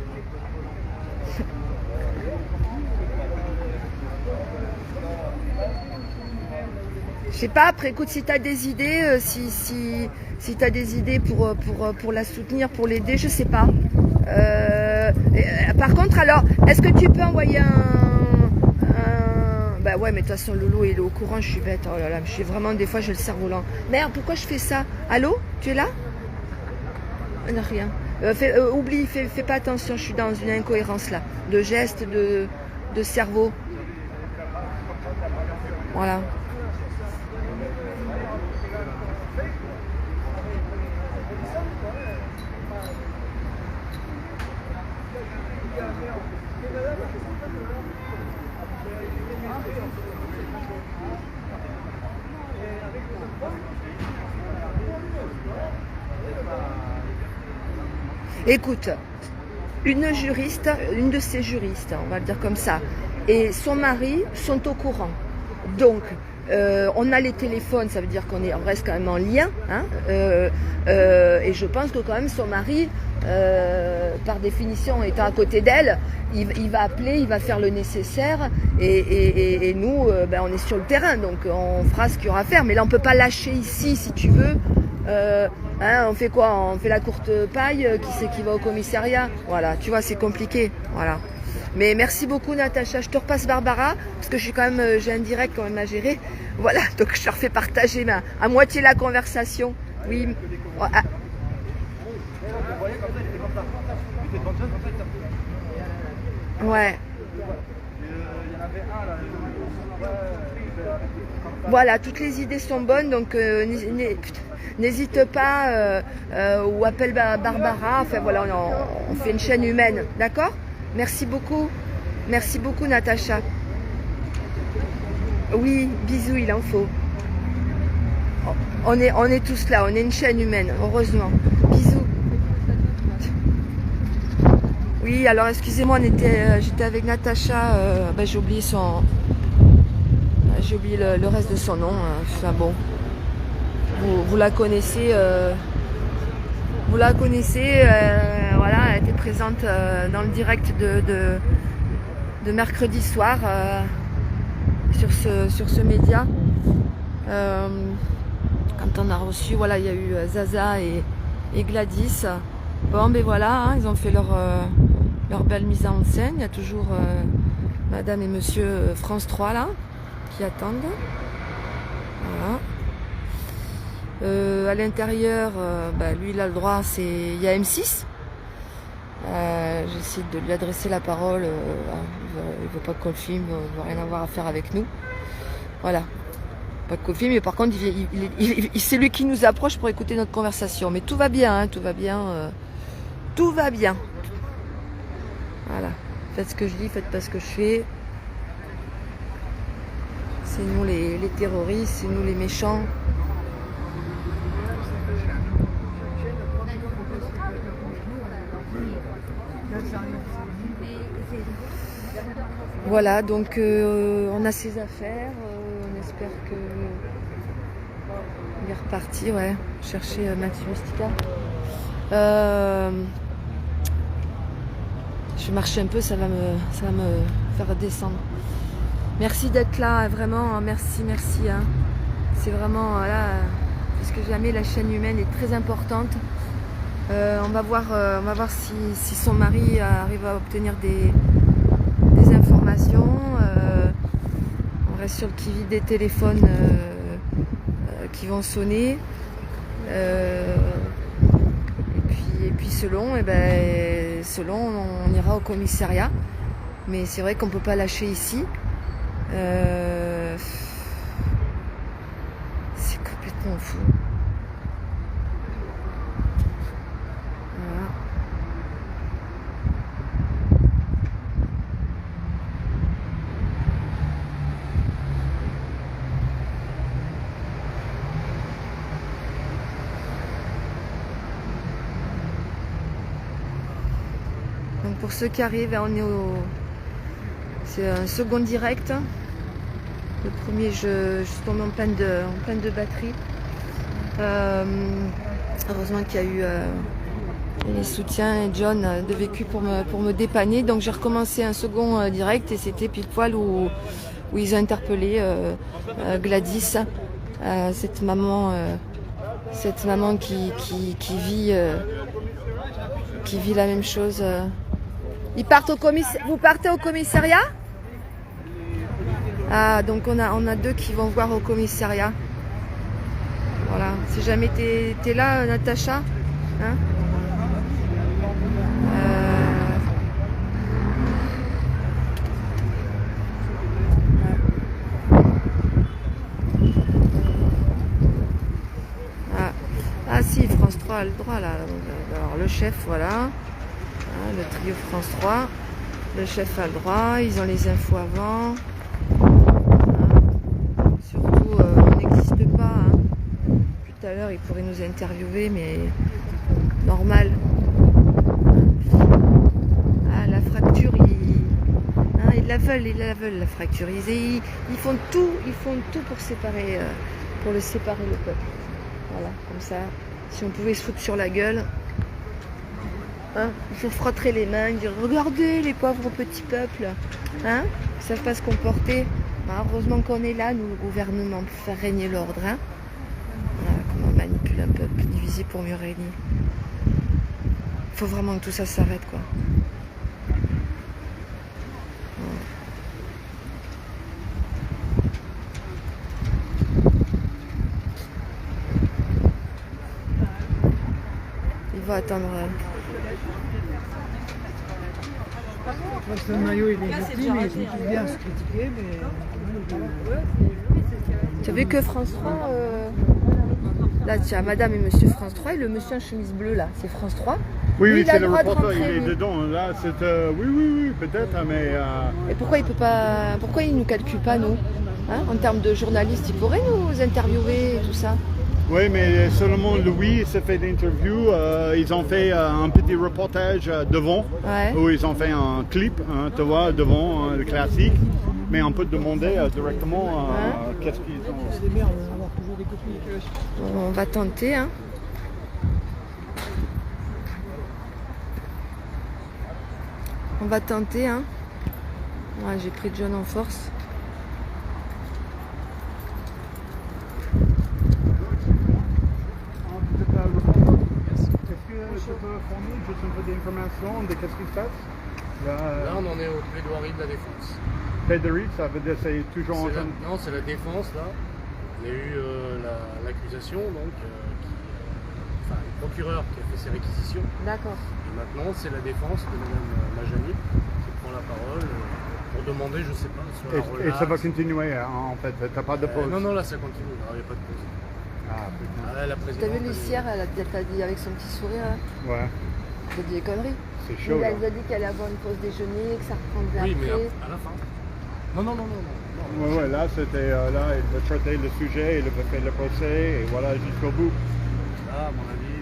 Je sais pas, après écoute, si tu as des idées, si tu as des idées pour la soutenir, pour l'aider, je sais pas. Par contre, alors, est-ce que tu peux envoyer Bah ouais, mais de toute façon, Loulou, il est au courant, je suis bête. Oh là là, je suis vraiment, des fois, j'ai le cerveau lent. Merde, pourquoi je fais ça? Allô? Tu es là? Non, rien. Oublie, fais pas attention, je suis dans une incohérence là. De gestes, de cerveau. Voilà. Écoute, une de ces juristes, on va le dire comme ça, et son mari sont au courant. Donc, on a les téléphones, ça veut dire qu'on reste quand même en lien. Hein, et je pense que quand même son mari, par définition, étant à côté d'elle, il va appeler, il va faire le nécessaire. Et nous, on est sur le terrain, donc on fera ce qu'il y aura à faire. Mais là, on ne peut pas lâcher ici, si tu veux. On fait quoi? On fait la courte paille, qui c'est qui va au commissariat? Voilà, tu vois, c'est compliqué. Voilà. Mais merci beaucoup Natacha, je te repasse Barbara, parce que j'ai un direct quand même à gérer. Voilà, donc je leur fais partager à moitié la conversation. Oui. Ouais. Voilà, toutes les idées sont bonnes, donc n'hésite pas, ou appelle Barbara, enfin voilà, on fait une chaîne humaine, d'accord? Merci beaucoup Natacha. Oui, bisous, il en faut. On est tous là, on est une chaîne humaine, heureusement. Bisous. Oui, alors excusez-moi, j'étais avec Natacha, j'ai oublié le reste de son nom. Enfin bon, vous la connaissez. Voilà, elle était présente dans le direct de mercredi soir sur ce média. Quand on a reçu, voilà, il y a eu Zaza et Gladys. Bon, ben voilà, hein, ils ont fait leur belle mise en scène. Il y a toujours Madame et Monsieur France 3 là qui attendent. Voilà. À l'intérieur, lui il a le droit, il y a M6. J'essaie de lui adresser la parole. Il veut pas qu'on le filme, il veut rien avoir à faire avec nous. Voilà. Pas qu'on le filme, mais par contre, c'est lui qui nous approche pour écouter notre conversation. Mais tout va bien, hein, tout va bien. Tout va bien. Voilà. Faites ce que je dis, faites pas ce que je fais. C'est nous les terroristes, c'est nous les méchants. Voilà, donc on a ses affaires, on espère que il est reparti, ouais, chercher Mathieu Mystica. Je marche un peu, ça va me faire descendre. Merci d'être là, vraiment, merci. Hein. C'est vraiment là, parce que jamais la chaîne humaine est très importante. On va voir si son mari arrive à obtenir des informations. On reste sur le qui-vive des téléphones qui vont sonner. Et puis selon, on ira au commissariat. Mais c'est vrai qu'on ne peut pas lâcher ici. C'est complètement qu'on fout. Voilà. Donc pour ceux qui arrivent, on est c'est un second direct. Le premier, je suis tombée en panne de batterie. Heureusement qu'il y a eu les soutiens et John de Vécu pour me dépanner. Donc j'ai recommencé un second direct et c'était pile poil où ils ont interpellé Gladys, cette maman qui vit la même chose. Ils partent Vous partez au commissariat? Ah, donc on a deux qui vont voir au commissariat. Voilà. Si jamais t'es là, Natacha, hein? Ah si, France 3 a le droit là. Alors le chef, voilà. Le trio France 3. Le chef a le droit, ils ont les infos avant. Surtout, on n'existe pas. Hein. Plus tout à l'heure, il pourrait nous interviewer, mais normal. Ah, la fracture, ils la veulent, la fracture. Ils font tout pour séparer, le peuple. Voilà, comme ça. Si on pouvait se foutre sur la gueule. Hein, il se frotterait les mains, dire regardez les pauvres petits peuples, hein, ils ne savent pas se comporter. Ben, heureusement qu'on est là, nous, le gouvernement, pour faire régner l'ordre. Hein. Voilà, comment on manipule un peuple, divisé pour mieux régner. Il faut vraiment que tout ça s'arrête, quoi. Il va attendre.
Le maillot il est petit, mais il est bien à se critiquer.
Tu as vu que France 3, là tu as Madame et Monsieur France 3 et le monsieur en chemise bleue là, c'est France 3.
Oui,
il a
c'est
le
le
droit de
reporter,
rentrer,
il est
oui.
dedans. Là, c'est oui, peut-être, mais.
Et pourquoi il peut pas, pourquoi il nous calcule pas nous, hein, en termes de journalistes, il pourrait nous interviewer et tout ça.
Oui, mais seulement Louis s'est fait d'interview. Ils ont fait un petit reportage devant,
Ouais.
où ils ont fait un clip, hein, tu vois, devant le classique. Mais on peut demander directement qu'est-ce qu'ils ont.
C'est des merdes, on va avoir toujours des copies.
Bon, on va tenter, hein. On va tenter, hein. Ouais, j'ai pris John en force.
Est-ce que tu peux fournir juste un peu d'informations de qu'est-ce qui se passe?
Là, on en est au plaidoirie de la défense.
Plaidoirie, ça veut dire c'est toujours en train de...
Non, c'est la défense, là. Il y a eu l'accusation, donc, le procureur qui a fait ses réquisitions.
D'accord.
Et maintenant, c'est la défense de Mme Majani qui prend la parole pour demander, je sais pas, sur la
Et ça va continuer, hein, en fait, t'as pas de pause?
Non, là, ça continue, il n'y a pas de pause.
Ah, putain.
Ah, là, la
T'as
présidente...
vu l'huissière, elle a dit avec son petit sourire, là,
Ouais,
elle a dit des conneries.
c'est chaud,
Elle
là.
nous a dit qu'elle allait avoir une pause déjeuner, que ça reprendrait
Oui, mais
après.
à la fin. Non.
Ouais, là, c'était, là, il va traiter le sujet, il va faire le procès, et voilà, jusqu'au bout.
Là, à mon avis,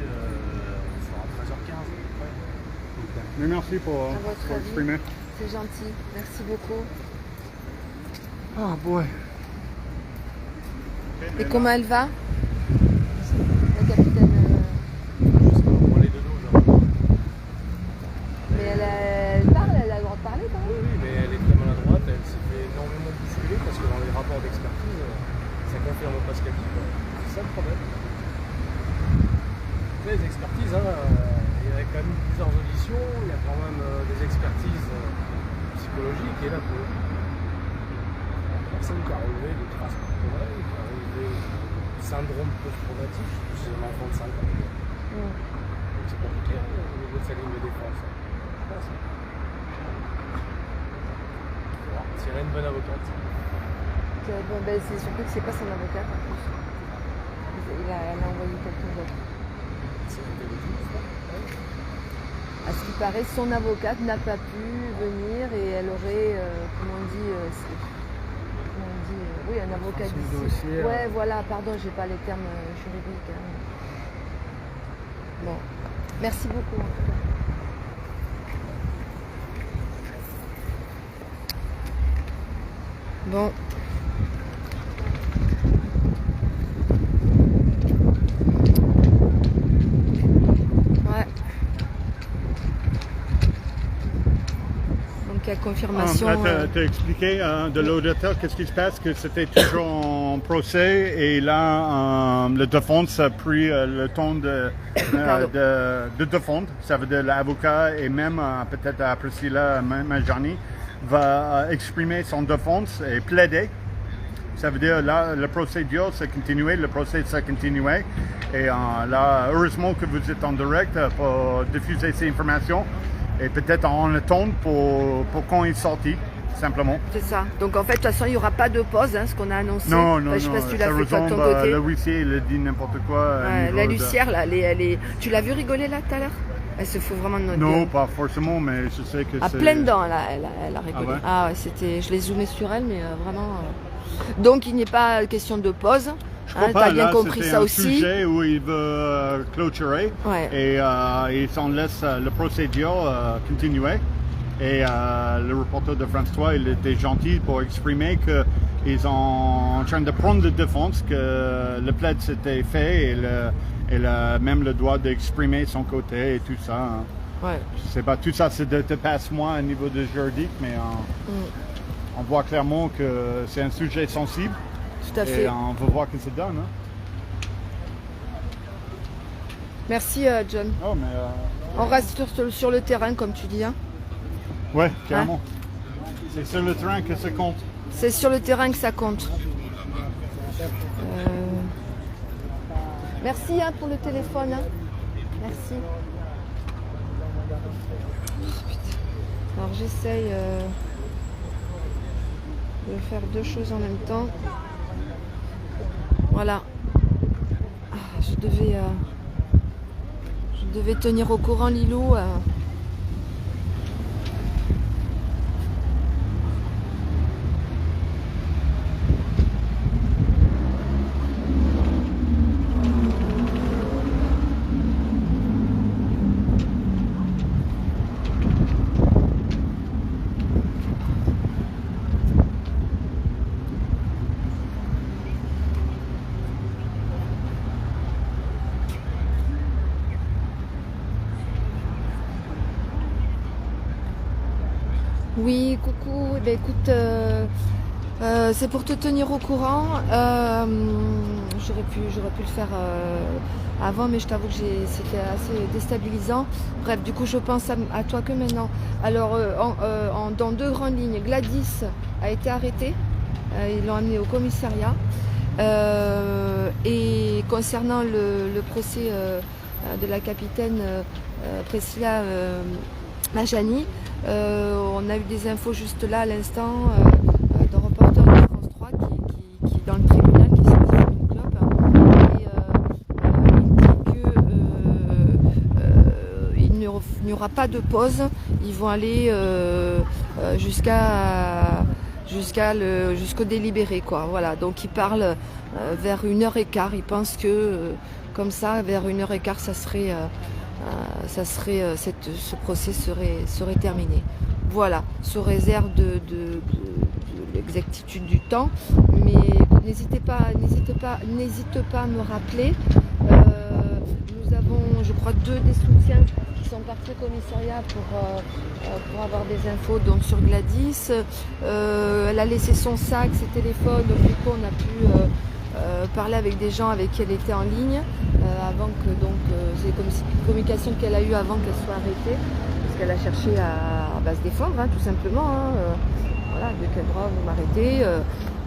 on sera à 13h15 à peu près.
Mais merci pour
À votre avis.
exprimer.
C'est gentil, merci beaucoup.
Ah, boy.
Et comment elle va? La capitaine.
Pour les deux dos, genre.
Mais elle parle, elle a le droit de parler quand même.
Oui, mais elle est très maladroite, elle s'est fait énormément bousculer parce que dans les rapports d'expertise, ça confirme pas ce qu'elle dit. C'est ça le problème. Les expertises, hein, il y a quand même plusieurs auditions, il y a quand même des expertises psychologiques et là, pour personne qui a relevé de traces corporelles, qui a relevé syndrome post-traumatique, c'est un enfant de 5 ans. Donc c'est compliqué hein, au niveau de sa ligne de défense. Je pense. Si elle a une bonne avocate.
Bon, ben, c'est surtout que c'est pas son avocate en plus. Elle a envoyé quelqu'un d'autre. À ce qui paraît, son avocate n'a pas pu venir et elle aurait, comment on dit, oui, un avocat d'ici. Ouais, voilà, pardon, j'ai pas les termes juridiques. Hein. Bon, merci beaucoup en tout cas. Bon. Ouais. Donc il y a confirmation.
En fait, tu as expliqué de l'auditeur qu'est-ce qui se passe, que c'était toujours en procès et là, le défense a pris le temps de défendre. Ça veut dire l'avocat et même peut-être Priscilla Majani va exprimer son défense et plaider. Ça veut dire là, le procédure s'est continué, le procès s'est continué. Et là, heureusement que vous êtes en direct pour diffuser ces informations. Et peut-être en attendre pour quand il est sorti, simplement.
C'est ça. Donc en fait, de toute façon, il n'y aura pas de pause, hein, ce qu'on a annoncé.
Non,
je sais pas si tu l'as fait toi de ton côté.
Le huissier, il a dit n'importe quoi.
La Lucière, là, tu l'as vu rigoler là tout à l'heure? Elle se fout vraiment de notre
Non,
gueule.
pas forcément, mais je sais que
à
c'est...
pleines dents, là, elle a rigolé. Ah ouais, c'était... Je l'ai zoomé sur elle, mais vraiment... Donc il n'est pas question de pause.
Je crois pas,
t'as bien
là,
compris ça aussi.
C'est un sujet où il veut clôturer et il s'en laisse le procédure continuer. Et le reporter de France 3, il était gentil pour exprimer qu'ils sont en train de prendre la défense, que le plaid s'était fait et elle a même le droit d'exprimer son côté et tout ça. Hein.
Ouais.
Je sais pas, tout ça c'est de passe-moi au niveau de juridique, mais on voit clairement que c'est un sujet sensible.
Tout à fait.
Et on va voir ce que ça donne. Hein.
Merci John.
Oh, mais,
on reste sur le terrain comme tu dis. Hein.
Ouais, carrément. C'est sur le terrain que ça compte.
C'est sur le terrain que ça compte. Merci hein, pour le téléphone. Hein. Merci. Oh, putain. Alors j'essaye de faire deux choses en même temps. Voilà. Je devais tenir au courant Lilou. Oui, coucou. Eh bien, écoute, c'est pour te tenir au courant. J'aurais pu le faire avant, mais je t'avoue que c'était assez déstabilisant. Bref, du coup, je pense à toi que maintenant. Alors, dans deux grandes lignes, Gladys a été arrêtée. Ils l'ont amenée au commissariat. Et concernant le procès de la capitaine Priscilla Majani, on a eu des infos juste là à l'instant d'un reporter de France 3 qui est dans le tribunal, qui est sorti du club et il dit qu'il n'y aura pas de pause. Ils vont aller jusqu'au délibéré, quoi. Voilà, donc il parle vers 1h15. Il pense que comme ça, vers 1h15, ce procès serait terminé. Voilà, sous réserve de l'exactitude du temps. Mais n'hésite pas à me rappeler. Nous avons, je crois, deux des soutiens qui sont partis au commissariat pour avoir des infos donc sur Gladys. Elle a laissé son sac, ses téléphones, donc du coup on a pu parler avec des gens avec qui elle était en ligne avant que c'est les communications qu'elle a eues avant qu'elle soit arrêtée, parce qu'elle a cherché à se défendre, hein, tout simplement. Hein, voilà, de quel droit vous m'arrêtez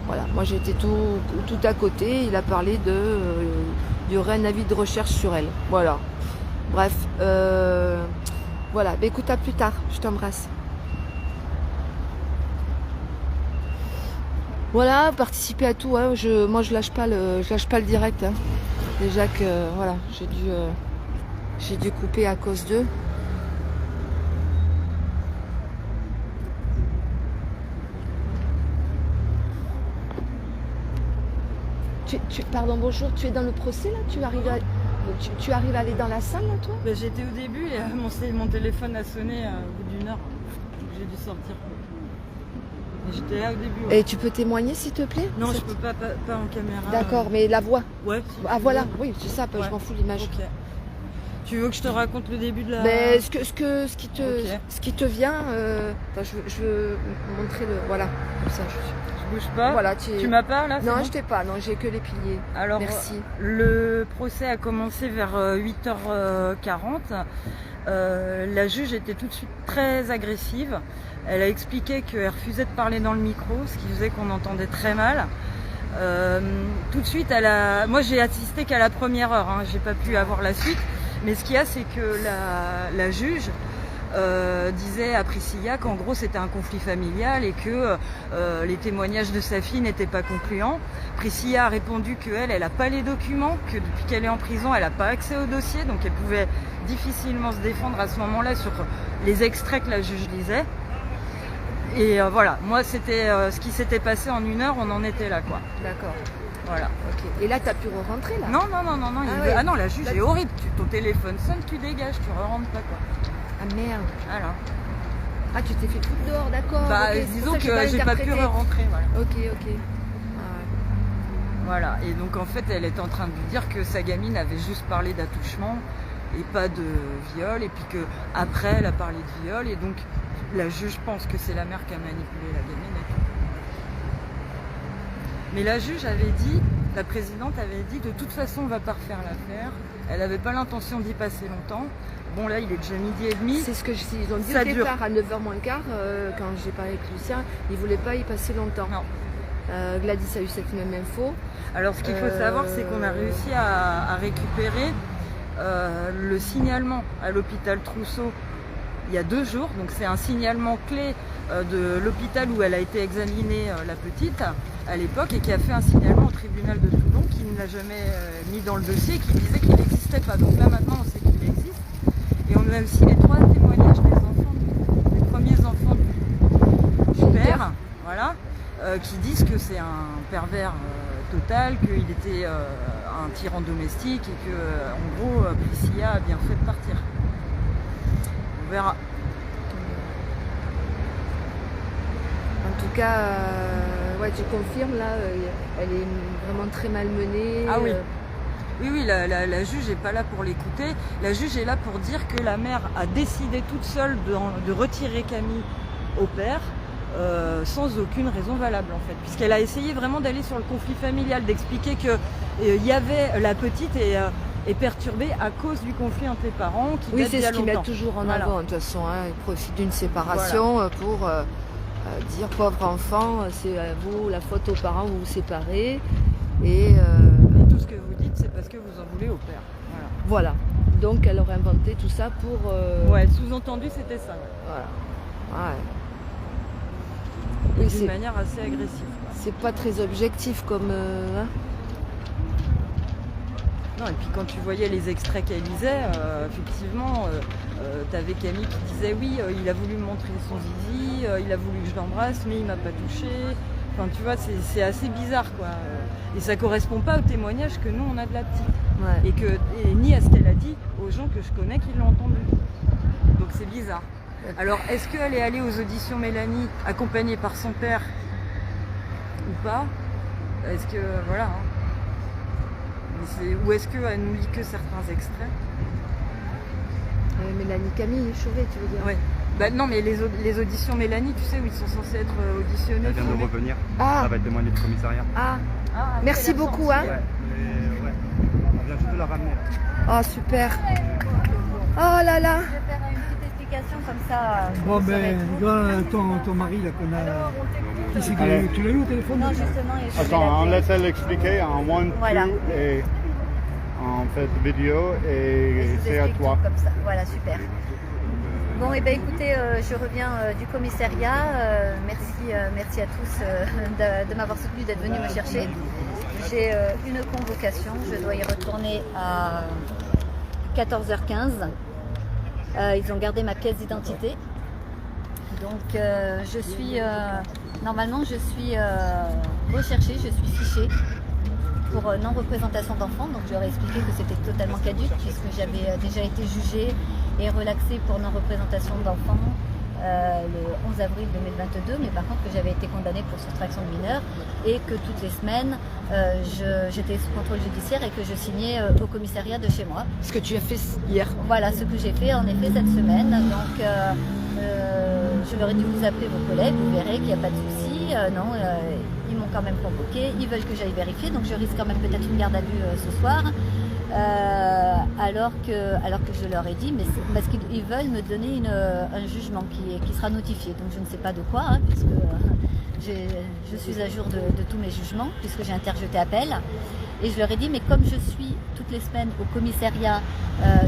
voilà, moi j'étais tout à côté. Il a parlé il y aurait un avis de recherche sur elle. Voilà. Bref, voilà. Bah, écoute, à plus tard. Je t'embrasse. Voilà, participer à tout. Hein. Moi, je lâche pas le direct. Hein. Déjà que voilà, j'ai dû couper à cause d'eux. Pardon, bonjour. Tu es dans le procès là? Tu arrives à aller dans la salle là, toi?
Ben, j'étais au début et mon téléphone a sonné au bout d'1 heure. Donc j'ai dû sortir. J'étais là au début. Ouais.
Et tu peux témoigner s'il te plaît?
Non, je peux pas en caméra.
D'accord, mais la voix?
Ouais.
Ah voilà, oui, c'est ça, ouais. Je m'en fous de l'image.
Okay. Tu veux que je te raconte le début de la...
Ben, ce qui te vient, je veux montrer le... Voilà, comme ça.
Je bouge pas.
Voilà,
tu m'as pas là?
Non,
bon
je t'ai pas, non, j'ai que les piliers.
Alors,
merci.
Le procès a commencé vers 8h40. La juge était tout de suite très agressive. Elle a expliqué qu'elle refusait de parler dans le micro, ce qui faisait qu'on entendait très mal. Tout de suite, moi j'ai assisté qu'à la première heure, hein, j'ai pas pu avoir la suite. Mais ce qu'il y a, c'est que la juge disait à Priscilla qu'en gros c'était un conflit familial et que les témoignages de sa fille n'étaient pas concluants. Priscilla a répondu qu'elle n'a pas les documents, que depuis qu'elle est en prison, elle n'a pas accès au dossier, donc elle pouvait difficilement se défendre à ce moment-là sur les extraits que la juge lisait. Et voilà, moi c'était ce qui s'était passé en 1 heure, on en était là quoi.
D'accord.
Voilà.
Okay. Et là, tu as pu re-rentrer là?
Non.
Ah
non, la juge est horrible. Ton téléphone sonne, tu dégages, tu re-rentres pas quoi.
Ah merde.
Voilà.
Ah, tu t'es fait foutre dehors, d'accord.
Bah, okay, disons que j'ai pas pu re-rentrer. Voilà.
Ok. Ah, ouais.
Voilà. Et donc en fait, elle est en train de lui dire que sa gamine avait juste parlé d'attouchement et pas de viol, et puis que après elle a parlé de viol, et donc la juge pense que c'est la mère qui a manipulé la gamine et tout. Mais la juge avait dit, la présidente avait dit, de toute façon on va pas refaire l'affaire. Elle n'avait pas l'intention d'y passer longtemps. Bon là il est déjà 12h30.
C'est ce que ils ont dit au départ à 9h moins le quart, quand j'ai parlé avec Lucien, ils voulaient pas y passer longtemps.
Non.
Gladys a eu cette même info.
Alors ce qu'il faut savoir, c'est qu'on a réussi à récupérer le signalement à l'hôpital Trousseau il y a 2 jours. Donc c'est un signalement clé de l'hôpital où elle a été examinée, la petite, à l'époque, et qui a fait un signalement au tribunal de Toulon, qui ne l'a jamais mis dans le dossier, qui disait qu'il n'existait pas. Donc là maintenant on sait qu'il existe. Et on a aussi les 3 témoignages des premiers enfants du père, voilà, qui disent que c'est un pervers total, qu'il était un tyran domestique et que, en gros, Priscilla a bien fait de partir. On verra.
En tout cas, ouais, tu confirmes là, elle est vraiment très malmenée.
Ah oui. Oui, la juge n'est pas là pour l'écouter. La juge est là pour dire que la mère a décidé toute seule de retirer Camille au père, sans aucune raison valable en fait. Puisqu'elle a essayé vraiment d'aller sur le conflit familial, d'expliquer que y avait la petite est perturbée à cause du conflit entre les parents. Qui
oui,
date
c'est ce qu'ils mettent toujours en
voilà.
avant de toute façon. Hein. Ils profitent d'une séparation voilà. Pour dire pauvre enfant, c'est à vous la faute aux parents, vous vous séparez. Et
tout ce que vous dites, c'est parce que vous en voulez au père.
Voilà. Donc elle aurait inventé tout ça pour...
Ouais, sous-entendu c'était ça.
Voilà. Ouais.
Et
oui,
d'une manière assez agressive.
C'est pas très objectif comme... hein.
Non, et puis quand tu voyais les extraits qu'elle lisait, effectivement, t'avais Camille qui disait oui, il a voulu me montrer son zizi, il a voulu que je l'embrasse, mais il m'a pas touché. Enfin, tu vois, c'est assez bizarre, quoi. Et ça correspond pas au témoignage que nous, on a de la petite.
Ouais.
Et ni à ce qu'elle a dit aux gens que je connais qui l'ont entendu. Donc c'est bizarre. Alors, est-ce qu'elle est allée aux auditions Mélanie, accompagnée par son père, ou pas? Est-ce que, voilà. Hein. Ou est-ce qu'elle nous lit que certains extraits?
Mélanie Camille Chauvet, tu veux dire?
Oui. Bah non, mais les auditions Mélanie, tu sais où ils sont censés être auditionnés.
Elle vient de revenir.
Ah.
Elle va témoigner du commissariat.
Ah. Merci beaucoup. Hein.
Ouais. On vient juste de la ramener.
Oh, super. Oh là là.
Je vais faire une petite explication comme ça.
Bon, ben, ton mari, là, qu'on a. Tu l'as eu au téléphone?
Non, justement.
Attends, on laisse elle expliquer en 1, 2
voilà.
et en fait vidéo et c'est à toi.
Comme ça. Voilà, super. Bon, et ben écoutez, je reviens du commissariat. Merci à tous de m'avoir soutenu, d'être venus me chercher. J'ai une convocation, je dois y retourner à 14h15. Ils ont gardé ma pièce d'identité. Donc normalement je suis recherchée, je suis fichée pour non-représentation d'enfants. Donc je leur ai expliqué que c'était totalement caduque puisque j'avais déjà été jugée et relaxée pour non-représentation d'enfants le 11 avril 2022, mais par contre que j'avais été condamnée pour soustraction de mineurs et que toutes les semaines j'étais sous contrôle judiciaire et que je signais au commissariat de chez moi.
Ce que tu as fait hier.
Voilà ce que j'ai fait en effet cette semaine. Donc je leur ai dit vous appelez vos collègues, vous verrez qu'il n'y a pas de souci. Non, ils m'ont quand même convoqué, ils veulent que j'aille vérifier, donc je risque quand même peut-être une garde à vue ce soir. Alors que je leur ai dit, mais c'est parce qu'ils veulent me donner un jugement qui sera notifié. Donc je ne sais pas de quoi, hein, puisque je suis à jour de tous mes jugements, puisque j'ai interjeté appel. Et je leur ai dit, mais comme je suis toutes les semaines au commissariat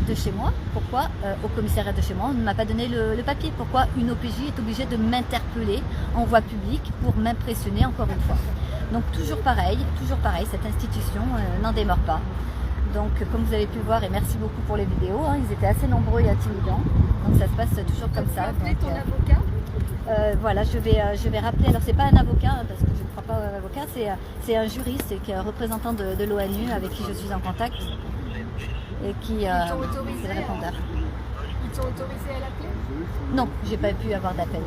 de chez moi, pourquoi au commissariat de chez moi on ne m'a pas donné le papier? Pourquoi une OPJ est obligée de m'interpeller en voie publique pour m'impressionner encore une fois? Donc toujours pareil, cette institution n'en démord pas. Donc comme vous avez pu voir, et merci beaucoup pour les vidéos, hein, ils étaient assez nombreux et intimidants, donc ça se passe toujours comme ça.
Tu as appelé ton avocat?
Voilà, je vais rappeler, alors c'est pas un avocat, hein, parce que je ne crois pas à un avocat, c'est un juriste, qui est un représentant de l'ONU avec qui je suis en contact, et qui c'est le répondeur.
Ils t'ont autorisé à l'appeler?
Non, j'ai pas pu avoir d'appel,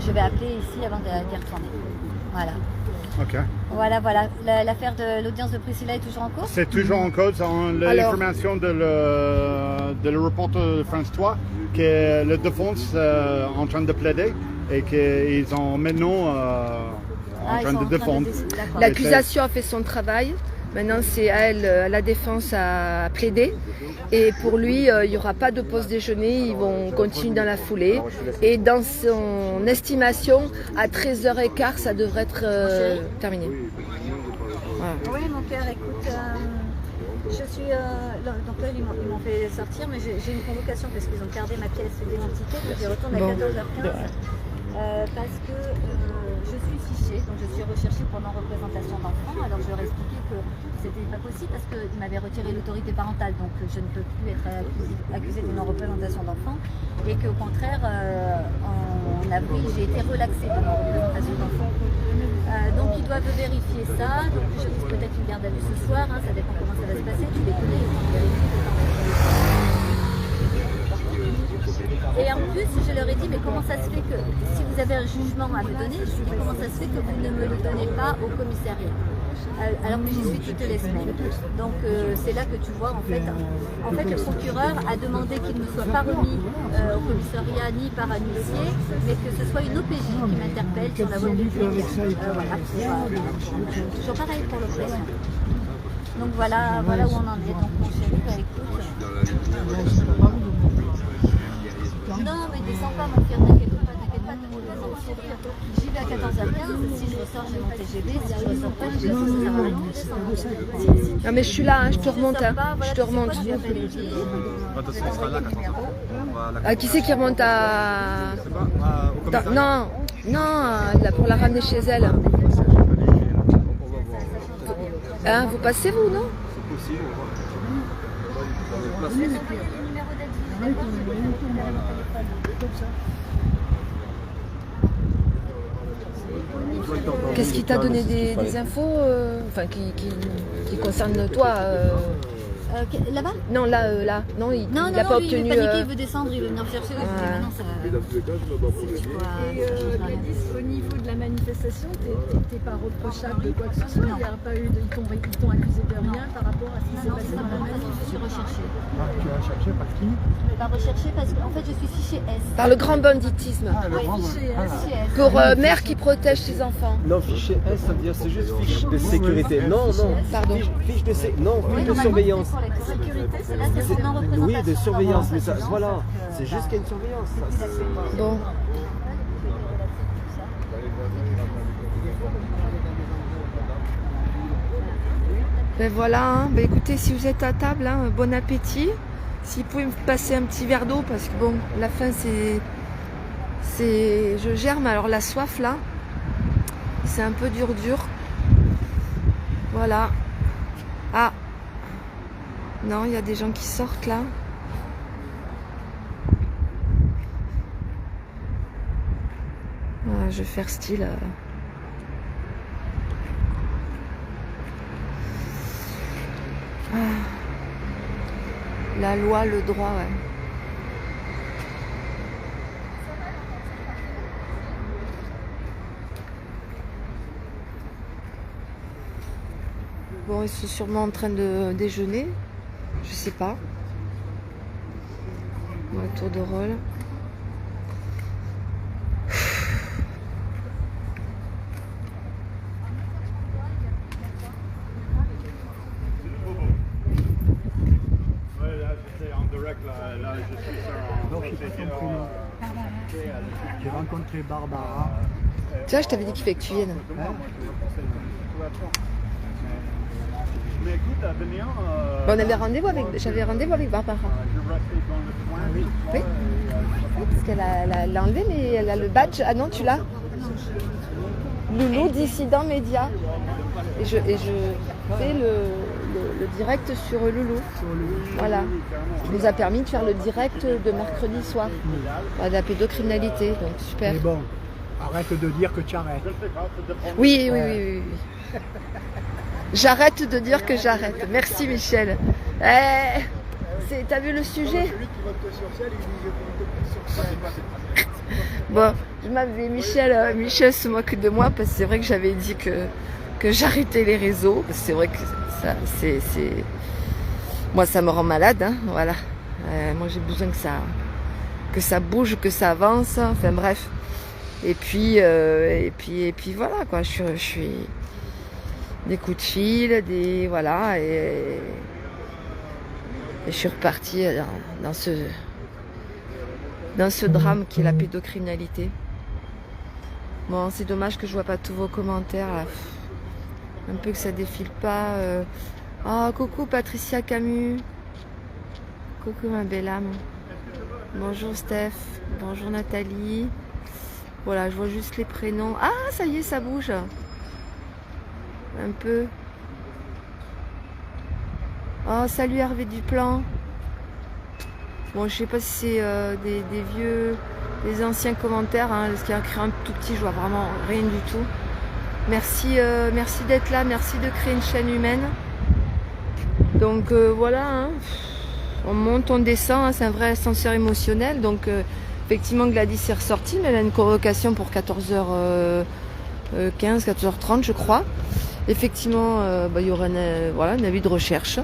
je vais appeler ici avant d'y retourner. Voilà.
Ok.
Voilà. L'affaire de l'audience de Priscilla est toujours en cours?
C'est toujours en cause. L'information de le reporter de France 3 que la défense est en train de plaider et qu'ils sont maintenant en train de défendre.
L'accusation a fait son travail. Maintenant, c'est à elle, à la défense, à plaider. Et pour lui, il n'y aura pas de pause déjeuner. Ils vont continuer dans la foulée. Et dans son estimation, à 13h15, ça devrait être terminé. Voilà.
Oui, mon cœur, écoute, je suis... donc là, ils m'ont fait sortir, mais j'ai une convocation parce qu'ils ont gardé ma pièce d'identité. Je retourne à 14h15 parce que je suis fichée, donc je suis recherchée pour non-représentation d'enfants. Alors je leur ai expliqué que c'était pas possible parce qu'ils m'avaient retiré l'autorité parentale, donc je ne peux plus être accusée de non-représentation d'enfants. Et qu'au contraire, en avril, j'ai été relaxée de non-représentation d'enfants. Donc ils doivent vérifier ça, donc je risque peut-être une garde à vue ce soir, hein, ça dépend comment ça va se passer, tu les connais, ils vont vérifier. Et en plus, je leur ai dit, mais comment ça se fait que, si vous avez un jugement à me donner, je lui ai dit, comment ça se fait que vous ne me le donnez pas au commissariat, alors que j'y suis toutes les semaines. Donc c'est là que tu vois, en fait, le procureur a demandé qu'il ne soit pas remis au commissariat ni par un huissier, mais que ce soit une OPJ qui m'interpelle sur la voie publique. Toujours pareil pour l'oppression. Donc voilà où on en est. Donc mon chéri, écoute. Non, mais descends pas, mon frère, t'inquiète pas. J'y vais à 14h15, si je ressors, j'ai mon TGV, si je ressors pas, ça sert à rien.
Non, mais je suis là, hein, je te remonte. Hein, je te remonte. Qui c'est qui remonte à... Non, là, pour la ramener chez elle. Hein, vous passez, vous, non?
Je vais vous envoyer le numéro d'aide, d'accord? Je vais vous récupérer mon téléphone.
Qu'est-ce qui t'a donné des infos enfin, qui concernent toi
Là-bas?
Non, là. Non, il n'a pas obtenu.
Il est paniqué, il veut descendre, il veut venir me chercher.
Au niveau de la manifestation, t'es pas reprochable de quoi que ce soit. Il n'y a pas eu ils t'ont accusé de rien par rapport à ce qui s'est passé dans la manif.
Je suis recherchée.
Tu es recherché par qui?
Pas recherchée parce qu'en fait je suis fichée S.
Par le grand banditisme.
Fichée S.
Pour mère qui protège ses enfants.
Non, fichier S, ça veut dire c'est juste fiche de sécurité. Non.
Pardon.
Fiche de surveillance.
La sécurité, c'est là, c'est pour non-représentation.
Oui, de surveillance, mais ça, voilà, c'est juste qu'il y a une surveillance. Ça,
bon. Ben voilà, hein. Ben écoutez, si vous êtes à table, hein, bon appétit. S'il pouvait me passer un petit verre d'eau, parce que bon, la fin c'est... Je germe, alors la soif là, c'est un peu dur. Voilà. Ah. Non, il y a des gens qui sortent là. Voilà, je vais faire style... La loi, le droit, ouais. Bon, ils sont sûrement en train de déjeuner. Je sais pas. Ouais, tour de rôle.
J'ai rencontré Barbara.
Tu vois, je t'avais dit qu'il fallait que tu viennes.
Mais écoute, à venir.
On avait rendez-vous avec. J'avais rendez-vous avec Barbara.
Oui.
Oui. Parce qu'elle l'a enlevé, mais elle a le badge. Ah non, tu l'as. Loulou Dissident Média. Et je fais le direct sur Loulou. Voilà. Ça nous a permis de faire le direct de mercredi soir. De la pédocriminalité. Donc super.
Mais bon, arrête de dire que tu arrêtes.
Oui. J'arrête de dire que j'arrête. Merci Michel. T'as vu le sujet? Bon, Michel se moque de moi parce que c'est vrai que j'avais dit que j'arrêtais les réseaux. C'est vrai que ça, moi ça me rend malade, hein, voilà. Moi j'ai besoin que ça bouge, que ça avance. Enfin bref. Et puis voilà quoi. Je suis des coups de fil, voilà et je suis repartie dans ce drame qui est la pédocriminalité. Bon, c'est dommage que je vois pas tous vos commentaires là. Un peu que ça défile pas. Oh, coucou Patricia Camus. Coucou ma belle âme. Bonjour Steph. Bonjour Nathalie. Voilà, je vois juste les prénoms. Ah, ça y est, ça bouge. Un peu. Oh, salut Hervé Duplan. Bon, je sais pas si c'est des anciens commentaires, hein, parce qu'il y a écrit un tout petit, je vois vraiment rien du tout. Merci d'être là, merci de créer une chaîne humaine. Donc voilà, hein. On monte, on descend, hein, c'est un vrai ascenseur émotionnel. Donc effectivement Gladys est ressortie, mais elle a une convocation pour 14h15, 14h30 je crois. Effectivement, il y aura un avis de recherche.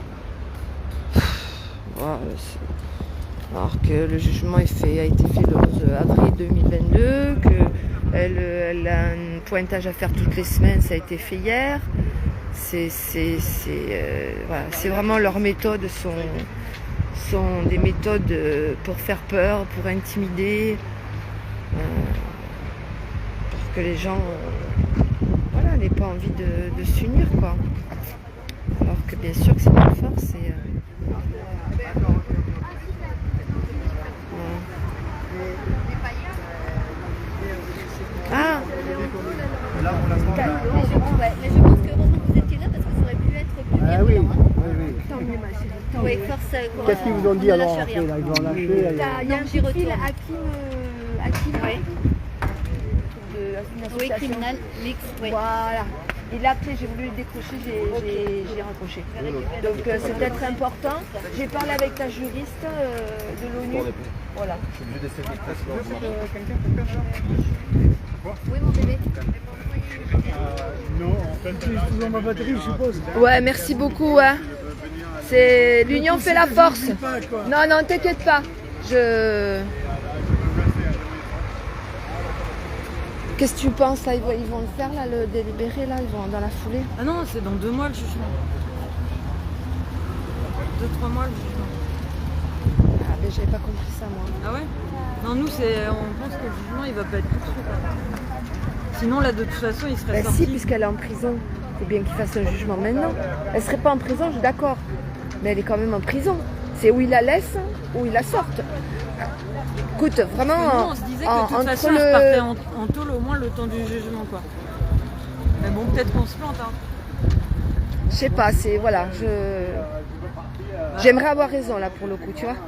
Voilà, alors que le jugement a été fait le 11 avril 2022, qu'elle a un pointage à faire toutes les semaines, ça a été fait hier. C'est vraiment leurs méthodes sont des méthodes pour faire peur, pour intimider, pour que les gens n'aient pas envie de s'unir, quoi. Alors que bien sûr que c'est pas force. Ah.
Là, on la sent là.
Mais je pense que heureusement que vous étiez là parce que ça aurait pu être plus
Ah oui,
violent.
oui.
Tant mieux, ma chérie. Oui, force.
Qu'est-ce qu'ils vous ont dit alors après là? Ils vont lâcher.
Il y a un petit retour. Hakim, oui, criminel, mix, oui.
Voilà. Il a appelé, j'ai voulu le décrocher, j'ai raccroché. Donc c'est peut-être important. J'ai parlé avec la juriste de l'ONU. Voilà.
Je suis obligé d'essayer de
Oui, mon bébé.
Non, en fait,
Utilise toujours ma batterie, je suppose.
Ouais, merci beaucoup. Ouais. C'est l'union fait la force. Non, t'inquiète pas. Qu'est-ce que tu penses là, ils vont le faire là, le délibéré là, ils vont dans la foulée.
Ah non, c'est dans 2 mois le jugement. 2-3 mois le jugement.
Ah mais j'avais pas compris ça moi.
Ah ouais? Non, nous on pense que le jugement il va pas être tout de suite. Sinon là de toute façon il serait sorti.
Si, puisqu'elle est en prison, c'est bien qu'il fasse un jugement maintenant. Elle serait pas en prison, je suis d'accord. Mais elle est quand même en prison. C'est où il la laisse ou il la sorte. Écoute, vraiment,
Nous, on se disait que de toute façon, on repartait en tôle au moins le temps du jugement, quoi. Mais bon, peut-être qu'on se plante, hein.
Je sais pas, c'est voilà, j'aimerais avoir raison là pour le coup, tu vois.
Ouais.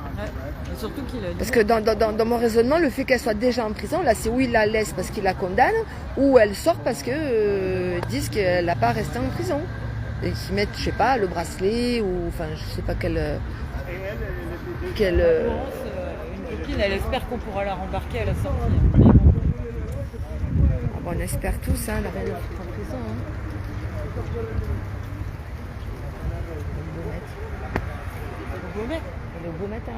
Et surtout qu'il a dit...
Parce que dans mon raisonnement, le fait qu'elle soit déjà en prison, là, c'est où il la laisse parce qu'il la condamne, ou elle sort parce que ils disent qu'elle n'a pas resté en prison. Et qu'ils mettent, je sais pas, le bracelet ou enfin, je sais pas quelle.
Une copine, elle espère qu'on pourra la rembarquer à la sortie. Mais bon.
Ah bon, on espère tous, hein, la reine en prison. Hein. Elle est au beau matin,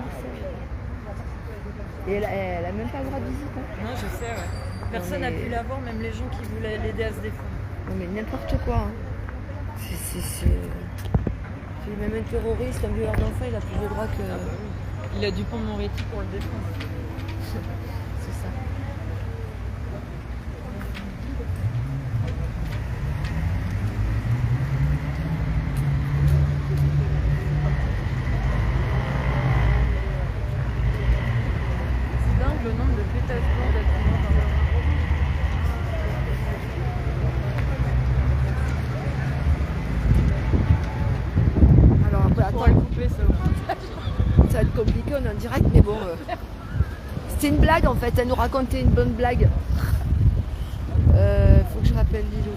et elle a même pas le droit de visite. Hein.
Non, je sais, ouais. Personne n'a pu la voir, même les gens qui voulaient l'aider à se défendre.
Non, mais n'importe quoi. Hein. Même un terroriste, un violeur d'enfants, il a plus de droit que.
Ah bah oui. Il a du pont de Moretti pour le défendre.
C'est ça.
C'est dingue le nombre de pétassements d'accidents dans la
Attends,
le couper, ça, au montage.
ça va être compliqué, on est en direct, mais bon. C'était une blague en fait, elle nous racontait une bonne blague. Faut que je rappelle Lilou.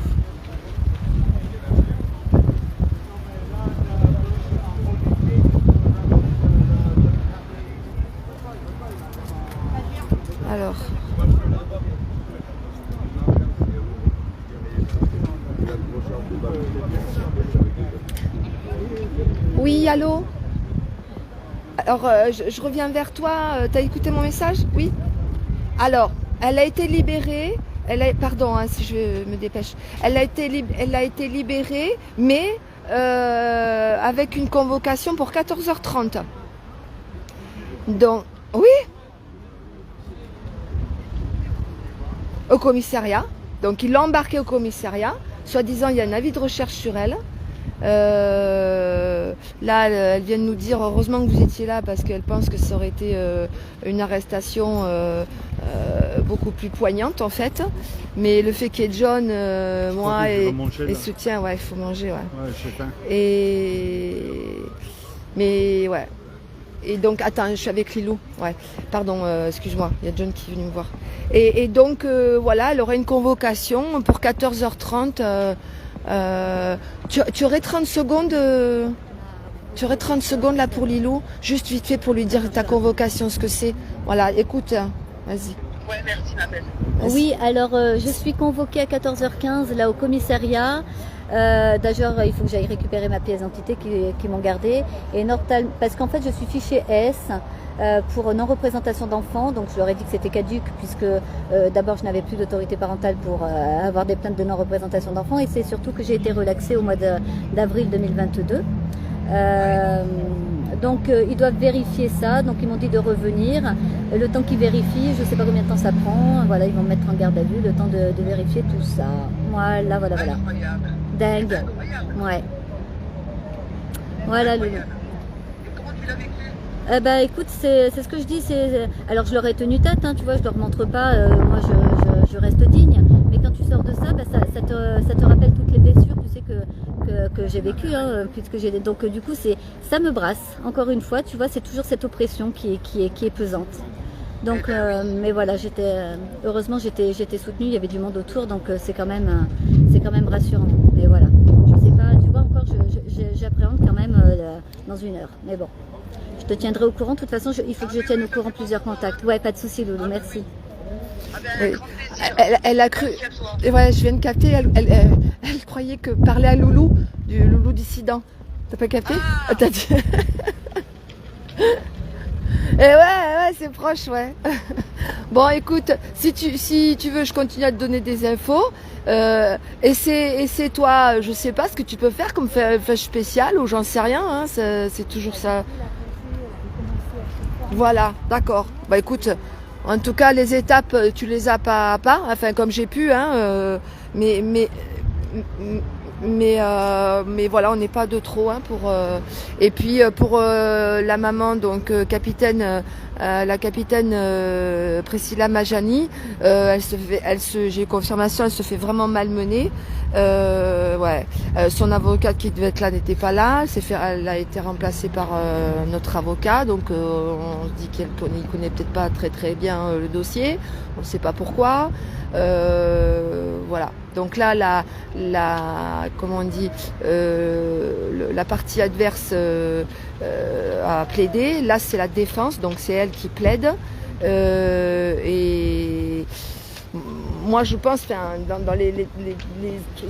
Alors. Oui, allô? Alors, je reviens vers toi. T'as écouté mon message? Oui? Alors, elle a été libérée. Pardon, hein, si je me dépêche. Elle a été libérée, mais avec une convocation pour 14h30. Donc, oui? Au commissariat. Donc, ils l'ont embarquée au commissariat. Soi-disant, il y a un avis de recherche sur elle. Là, elle vient de nous dire heureusement que vous étiez là parce qu'elle pense que ça aurait été une arrestation beaucoup plus poignante en fait. Mais le fait qu'il y ait John, moi et soutien, ouais, il faut manger, ouais.
Ouais, je sais pas.
Mais ouais. Et donc, attends, je suis avec Lilou. Ouais, pardon, excuse-moi, il y a John qui est venu me voir. Et donc, voilà, elle aurait une convocation pour 14h30. Tu aurais 30 secondes tu aurais 30 secondes là pour Lilou, juste vite fait pour lui dire ta convocation, ce que c'est. Voilà, écoute, vas-y.
Ouais, merci ma belle.
Oui, alors je suis convoquée à 14h15 là au commissariat. D'ailleurs, il faut que j'aille récupérer ma pièce d'identité qui m'ont gardée. Et parce qu'en fait, je suis fichée S pour non-représentation d'enfants. Donc, je leur ai dit que c'était caduc puisque d'abord, je n'avais plus d'autorité parentale pour avoir des plaintes de non-représentation d'enfants. Et c'est surtout que j'ai été relaxée au mois d'avril 2022. Donc ils doivent vérifier ça, donc ils m'ont dit de revenir. Le temps qu'ils vérifient, je ne sais pas combien de temps ça prend, voilà, ils vont me mettre en garde à vue, le temps de vérifier tout ça. Voilà. Dingue. Ouais. Voilà, Loulou.
Comment tu l'as vécu?
Bah écoute, c'est ce que je dis, alors je leur ai tenu tête, hein, tu vois, je leur montre pas, moi je reste digne, mais quand tu sors de ça, bah, ça te rappelle toutes les blessures, tu sais, que j'ai vécues, hein, puisque donc du coup ça me brasse, encore une fois, tu vois, c'est toujours cette oppression qui est pesante. Donc, mais voilà, heureusement j'étais soutenue, il y avait du monde autour, donc c'est quand même rassurant, mais voilà, je sais pas, tu vois, encore j'appréhende quand même dans une heure, mais bon. Je te tiendrai au courant. De toute façon, il faut que je tienne au courant plusieurs contacts. Ouais, pas de souci, Loulou. Merci.
Oui. Elle a cru. Et ouais, je viens de capter. Elle croyait que parler à Loulou, du Loulou dissident. T'as pas capté? T'as dit. Et ouais, c'est proche, ouais. Bon, écoute, si tu veux, je continue à te donner des infos. Et c'est toi, je sais pas ce que tu peux faire comme flash spécial ou j'en sais rien. Hein, c'est toujours ça. Voilà, d'accord. Bah écoute, en tout cas les étapes, tu les as pas à pas, enfin comme j'ai pu, hein, mais Mais voilà, on n'est pas de trop pour. Et puis pour la maman, donc la capitaine Priscilla Majani, j'ai confirmation, elle se fait vraiment malmener. Son avocate qui devait être là n'était pas là. Elle a été remplacée par notre avocat, donc on se dit qu'il connaît peut-être pas très très bien le dossier. On ne sait pas pourquoi. Voilà. Donc là, la partie adverse a plaidé. Là, c'est la défense, donc c'est elle qui plaide. Et moi, je pense, dans les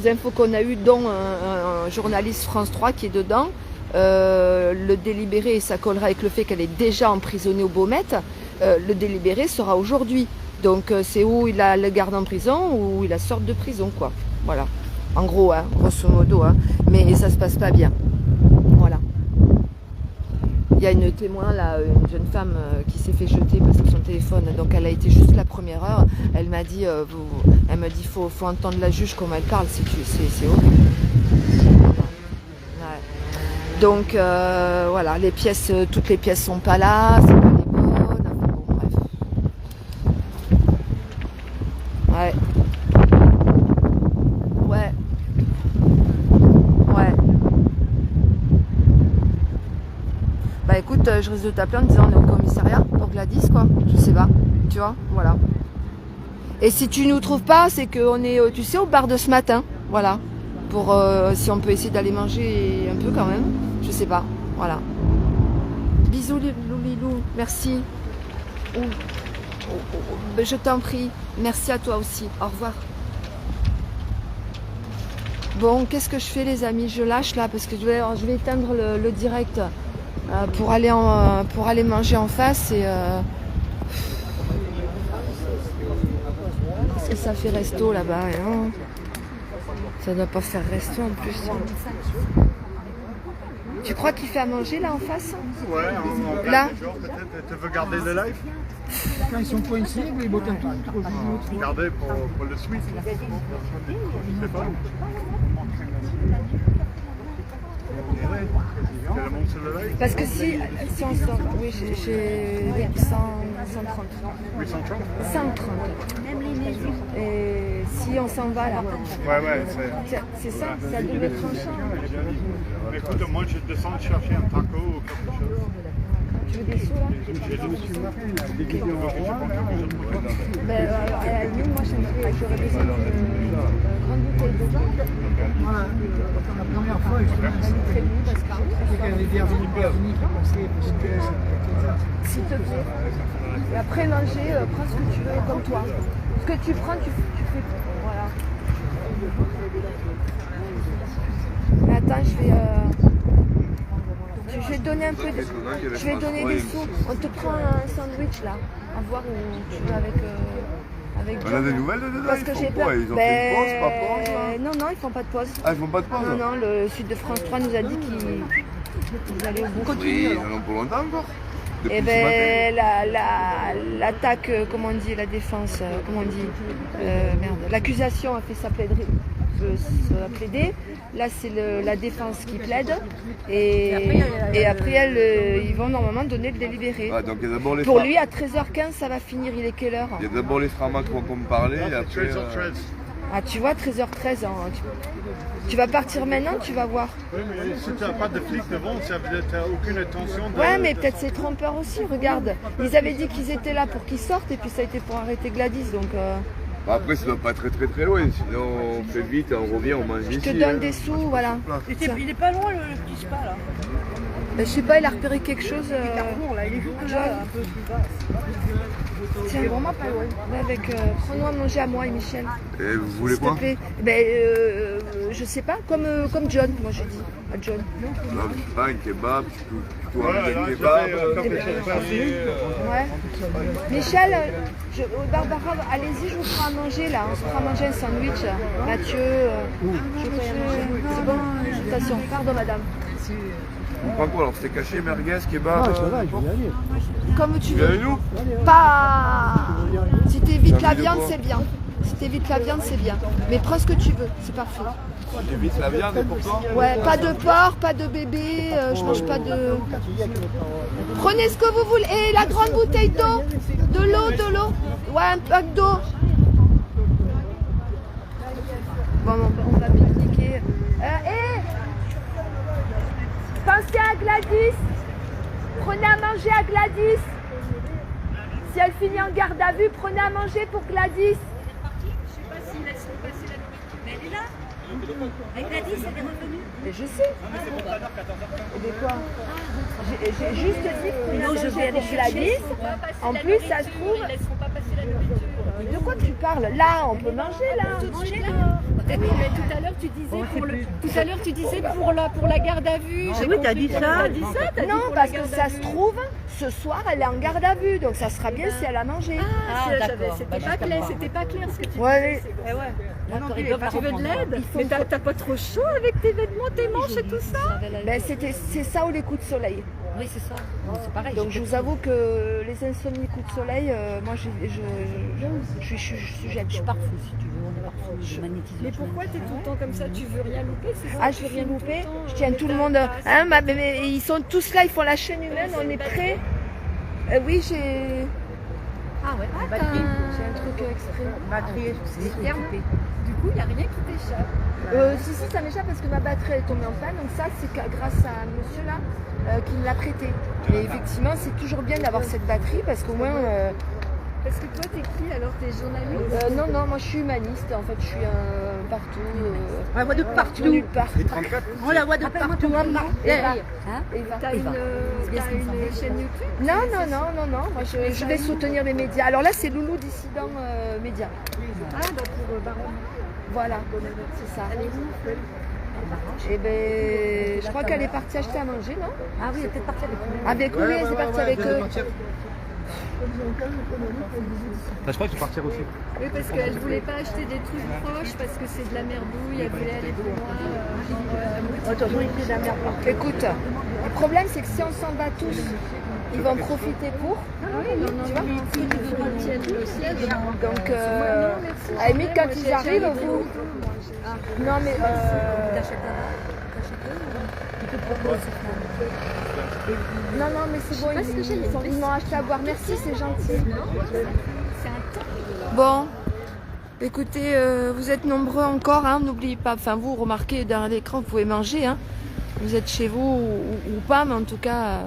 infos qu'on a eues, dont un journaliste France 3 qui est dedans, le délibéré, et ça collera avec le fait qu'elle est déjà emprisonnée au Baumette, le délibéré sera aujourd'hui. Donc c'est où il la garde en prison ou il la sort de prison, quoi. Voilà. En gros, grosso modo. Mais ça se passe pas bien. Voilà. Il y a une témoin là, une jeune femme qui s'est fait jeter parce que son téléphone. Donc elle a été juste la première heure. Elle m'a dit, faut entendre la juge comment elle parle. C'est horrible. Ouais. Donc voilà, toutes les pièces sont pas là. C'est pas les bonnes. Ouais. Bah écoute, je risque de t'appeler en disant on est au commissariat pour Gladys, quoi. Je sais pas, tu vois, voilà. Et si tu nous trouves pas, c'est qu'on est, tu sais, au bar de ce matin, voilà. Pour si on peut essayer d'aller manger un peu quand même, je sais pas, voilà. Bisous Loulilou, merci. Je t'en prie, merci à toi aussi, au revoir. Bon, qu'est-ce que je fais les amis? Je lâche là parce que je vais éteindre le direct pour aller manger en face et est-ce que ça fait resto là-bas? Non, ça doit pas faire resto en plus. Tu crois qu'il fait à manger là en face?
Ouais,
là.
Peut-être tu veux garder le live?
Quand ils sont coincés, ils bottent un peu.
Garder pour le suite. C'est pas.
Parce que si on sort, oui, j'ai 130. 130. Et si on s'en va là.
Ouais,
c'est ça, c'est à double tranchant.
Écoute, moi je descends chercher un taco ou quelque chose.
Tu veux des sous là?
J'ai des sous.
Ben, à la limite, moi j'aurais besoin d'une grande bouteille de vin.
Voilà. La première fois, je
très bien parce que
qu'il y avait des Bervini qui passaient.
S'il te plaît. Et après manger, prends ce que tu veux comme toi. Ce que tu prends, tu fais. Voilà. Mais attends, je vais te donner un peu je vais donner des sous. On te prend un sandwich là, à voir où tu veux avec
On a des nouvelles de dedans?
Parce que j'ai peur.
Ils ont fait une pause, pas pause?
Non, ils font pas de pause.
Ah, ils font pas de pause?
Non, le Sud de France 3 nous a dit qu'ils allaient au bout.
Oui, ils en ont pour longtemps encore.
Et ben l'attaque, comment on dit, la défense, comment on dit, l'accusation a fait sa plaider. Là c'est la défense qui plaide et après ils vont normalement donner le délibéré.
Ah, donc,
pour lui à 13h15 ça va finir, il est quelle heure?
Il y a d'abord les Framas qui vont me parler et après...
13h13.
Ah tu vois, 13h13, tu vas partir maintenant, tu vas voir.
Oui, mais si tu n'as pas de flic devant, ça veut dire que tu n'as aucune intention de...
Ouais, mais peut-être c'est trompeur aussi, regarde. Ils avaient dit qu'ils étaient là pour qu'ils sortent et puis ça a été pour arrêter Gladys, donc...
Bah après, ça doit pas être très loin, sinon on fait vite, on revient, on mange ici.
Je te donne des sous, voilà.
Il est pas loin le petit spa là.
Ben, je sais pas, il a repéré quelque chose.
Carrefour là, il est juste là, un peu plus bas.
Tiens, vraiment pas loin. Prends-nous à manger à moi et Michel.
Et vous voulez quoi?
S'il te plaît. Ben, je sais pas, comme John, moi j'ai dit. À John.
Non, je sais pas, un kebab, plutôt un
kebab.
Ouais. Michel, Barbara, allez-y, je vous ferai à manger là. On se fera manger un sandwich. Mathieu, je ferai à manger. C'est bon? Attention, pardon madame.
On prend quoi alors? C'était caché, merguez, kebab?
Ah, ça va, je vais y aller.
Comme tu
Viens
veux.
avec nous?
Pas. Si t'évites la viande, c'est bien. Si t'évites la viande, c'est bien. Mais prends ce que tu veux, c'est parfait.
J'évite la viande et pour toi?
Ouais, pas de porc, pas de bébé, je mange pas de... Prenez ce que vous voulez. Et la grande bouteille d'eau. De l'eau. Ouais, un pack d'eau. Bon, on va pique-niquer. Pensez à Gladys. Prenez à manger à Gladys. Si elle finit en garde à vue, prenez à manger pour Gladys.
Je sais pas s'ils laisseront passer la nourriture. Mais elle est là. Avec Gladys, elle est revenue.
Mais je sais. Mais quoi? J'ai juste dit prenez à manger pour Gladys. En plus, ça se trouve...
Ils laisseront pas passer la nourriture.
De quoi tu parles? Là, on peut manger là.
Mais tout à l'heure tu disais pour la garde à vue.
Ah oui, t'as dit ça. Non, parce que ça se trouve, ce soir, elle est en garde à vue, donc ça sera bien si elle a mangé.
D'accord. C'était pas clair ce que tu disais.
Ouais.
Tu veux de l'aide? Mais t'as pas trop chaud avec tes vêtements, tes manches et tout ça?
Ben, c'est ça ou les coups de soleil.
Oui, c'est ça. C'est pareil.
Donc je vous avoue que les insomnies coups de soleil, moi je suis sujette.
Je suis parfou si tu veux, on est parfou. Je magnétise. Mais pourquoi t'es tout le temps comme ça? Tu veux rien louper?
Ah, je veux rien louper. Je tiens tout le monde. Hein, mais ils sont tous là, ils font la chaîne humaine, on est prêts. Oui, j'ai.
Ah ouais,
J'ai un truc exprès.
Batterie, c'est externe. Du coup, il n'y a rien qui t'échappe.
Si, ça m'échappe parce que ma batterie est tombée en panne. Donc ça, c'est grâce à monsieur là qui me l'a prêté. Et effectivement, c'est toujours bien d'avoir cette batterie parce qu'au moins...
Parce que toi, t'es qui alors? T'es journaliste?
Non, moi je suis humaniste. En fait, je suis un partout.
On la voit de partout.
Nulle part.
On la voit de partout.
Eva.
T'as une chaîne YouTube?
Non. Moi, je vais soutenir les médias. Alors là, c'est Loulou Dissident Média.
Ah, bah pour Baron.
Voilà, c'est ça.
Elle est où?
Eh ben, je crois qu'elle est partie acheter à manger, non?
Ah oui, elle est peut-être partie avec eux.
Avec eux, elle est partie avec eux.
Je crois que tu partir aussi.
Oui, parce qu'elle voulait pas acheter des trucs proches parce que c'est de la merdouille, elle voulait aller pour moi.
Écoute, le problème c'est que si on s'en bat tous, ils vont en profiter pour.
Ah oui, tu vois, ils tiennent le siège.
Donc, à la limite, quand ils arrivent, vous. Non, mais. Non, mais c'est bon, ils m'ont acheté à boire. Merci, c'est gentil. Bon, écoutez, vous êtes nombreux encore, hein, n'oubliez pas, enfin vous remarquez derrière l'écran, vous pouvez manger, hein. Vous êtes chez vous ou pas, mais en tout cas,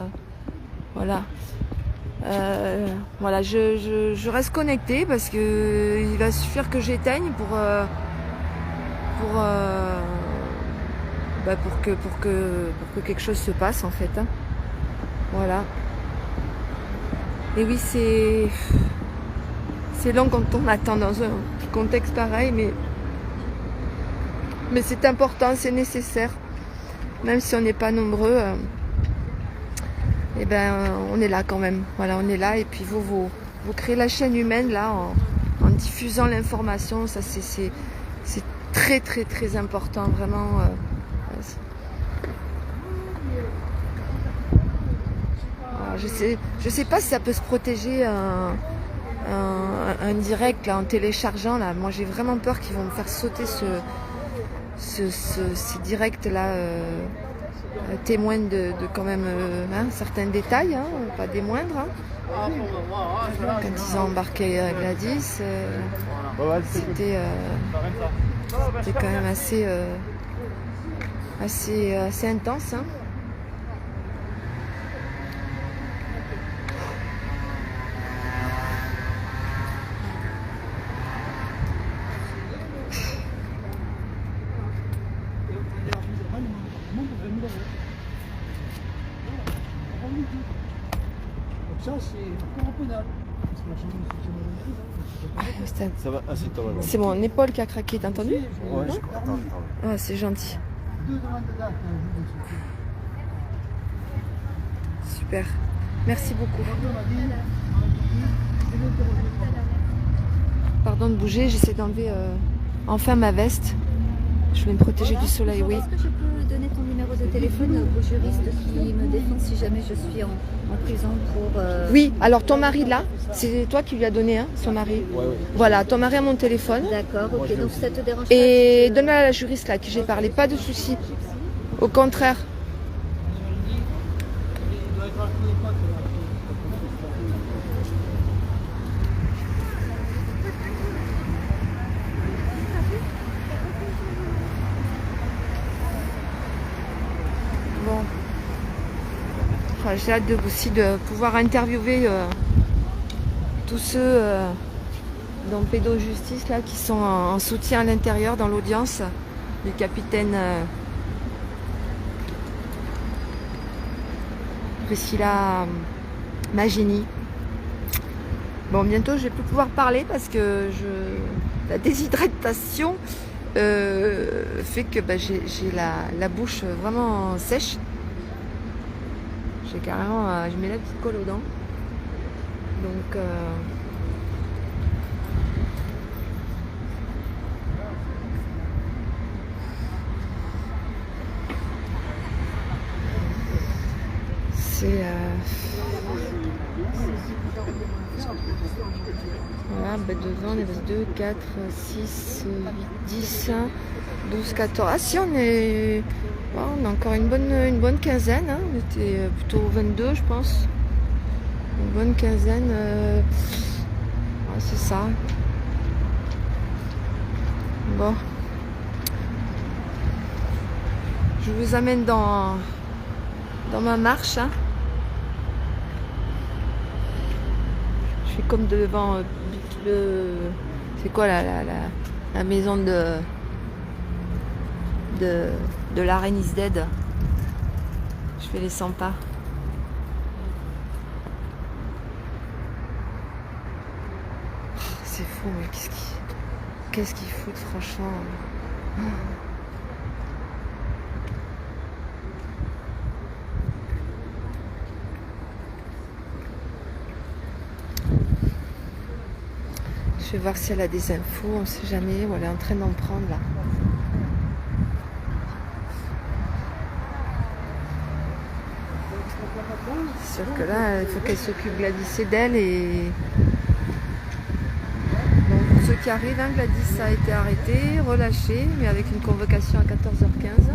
voilà. Voilà, je reste connectée parce que il va suffire que j'éteigne pour que quelque chose se passe en fait, hein. Voilà. Et oui, c'est long quand on attend dans un contexte pareil, mais c'est important, c'est nécessaire. Même si on n'est pas nombreux, eh ben, on est là quand même. Voilà, on est là et puis vous créez la chaîne humaine là en diffusant l'information. Ça, c'est très très très important, vraiment. Je sais pas si ça peut se protéger un direct là, en téléchargeant là. Moi j'ai vraiment peur qu'ils vont me faire sauter ces directs là témoignent de quand même certains détails, hein, pas des moindres. Hein. Quand ils ont embarqué Gladys, c'était quand même assez intense. Hein.
Ça va, assieds-toi.
C'est mon épaule qui a craqué, t'as entendu?
Ouais, attends.
Ah, c'est gentil. Super. Merci beaucoup. Pardon de bouger, j'essaie d'enlever enfin ma veste. Je vais me protéger du soleil, oui.
Est-ce que je peux donner ton numéro de téléphone au juriste qui me défend si jamais je suis en prison pour...
Oui, alors ton mari là, c'est toi qui lui as donné, hein, son mari.
Ouais.
Voilà, ton mari a mon téléphone.
D'accord, ok, donc ça te dérange pas.
Et donne-le à la juriste là, à qui j'ai parlé, pas de souci. Au contraire. Bon. Enfin, j'ai hâte aussi de pouvoir interviewer tous ceux dans Pédojustice là, qui sont en soutien à l'intérieur dans l'audience du capitaine Priscilla Magini. Bon, bientôt je vais plus pouvoir parler parce que la déshydratation fait que j'ai la bouche vraiment sèche. J'ai carrément, je mets la petite colle aux dents. Donc c'est voilà, devant on est 2, 4, 6, 8, 10, 12, 14. Ah si, on est on a encore une bonne quinzaine, hein. On était plutôt 22 je pense. Une bonne quinzaine, ouais, c'est ça. Bon. Je vous amène dans ma marche. Hein. Je suis comme devant c'est quoi la maison de la reine is dead. Je fais les 100 pas. C'est fou, mais qu'est-ce qu'ils foutent, franchement. Je vais voir si elle a des infos, on sait jamais, ou elle est en train d'en prendre là. C'est sûr que là, il faut qu'elle s'occupe Gladys et d'elle et... Donc pour ceux qui arrivent, hein, Gladys a été arrêtée, relâchée, mais avec une convocation à 14h15.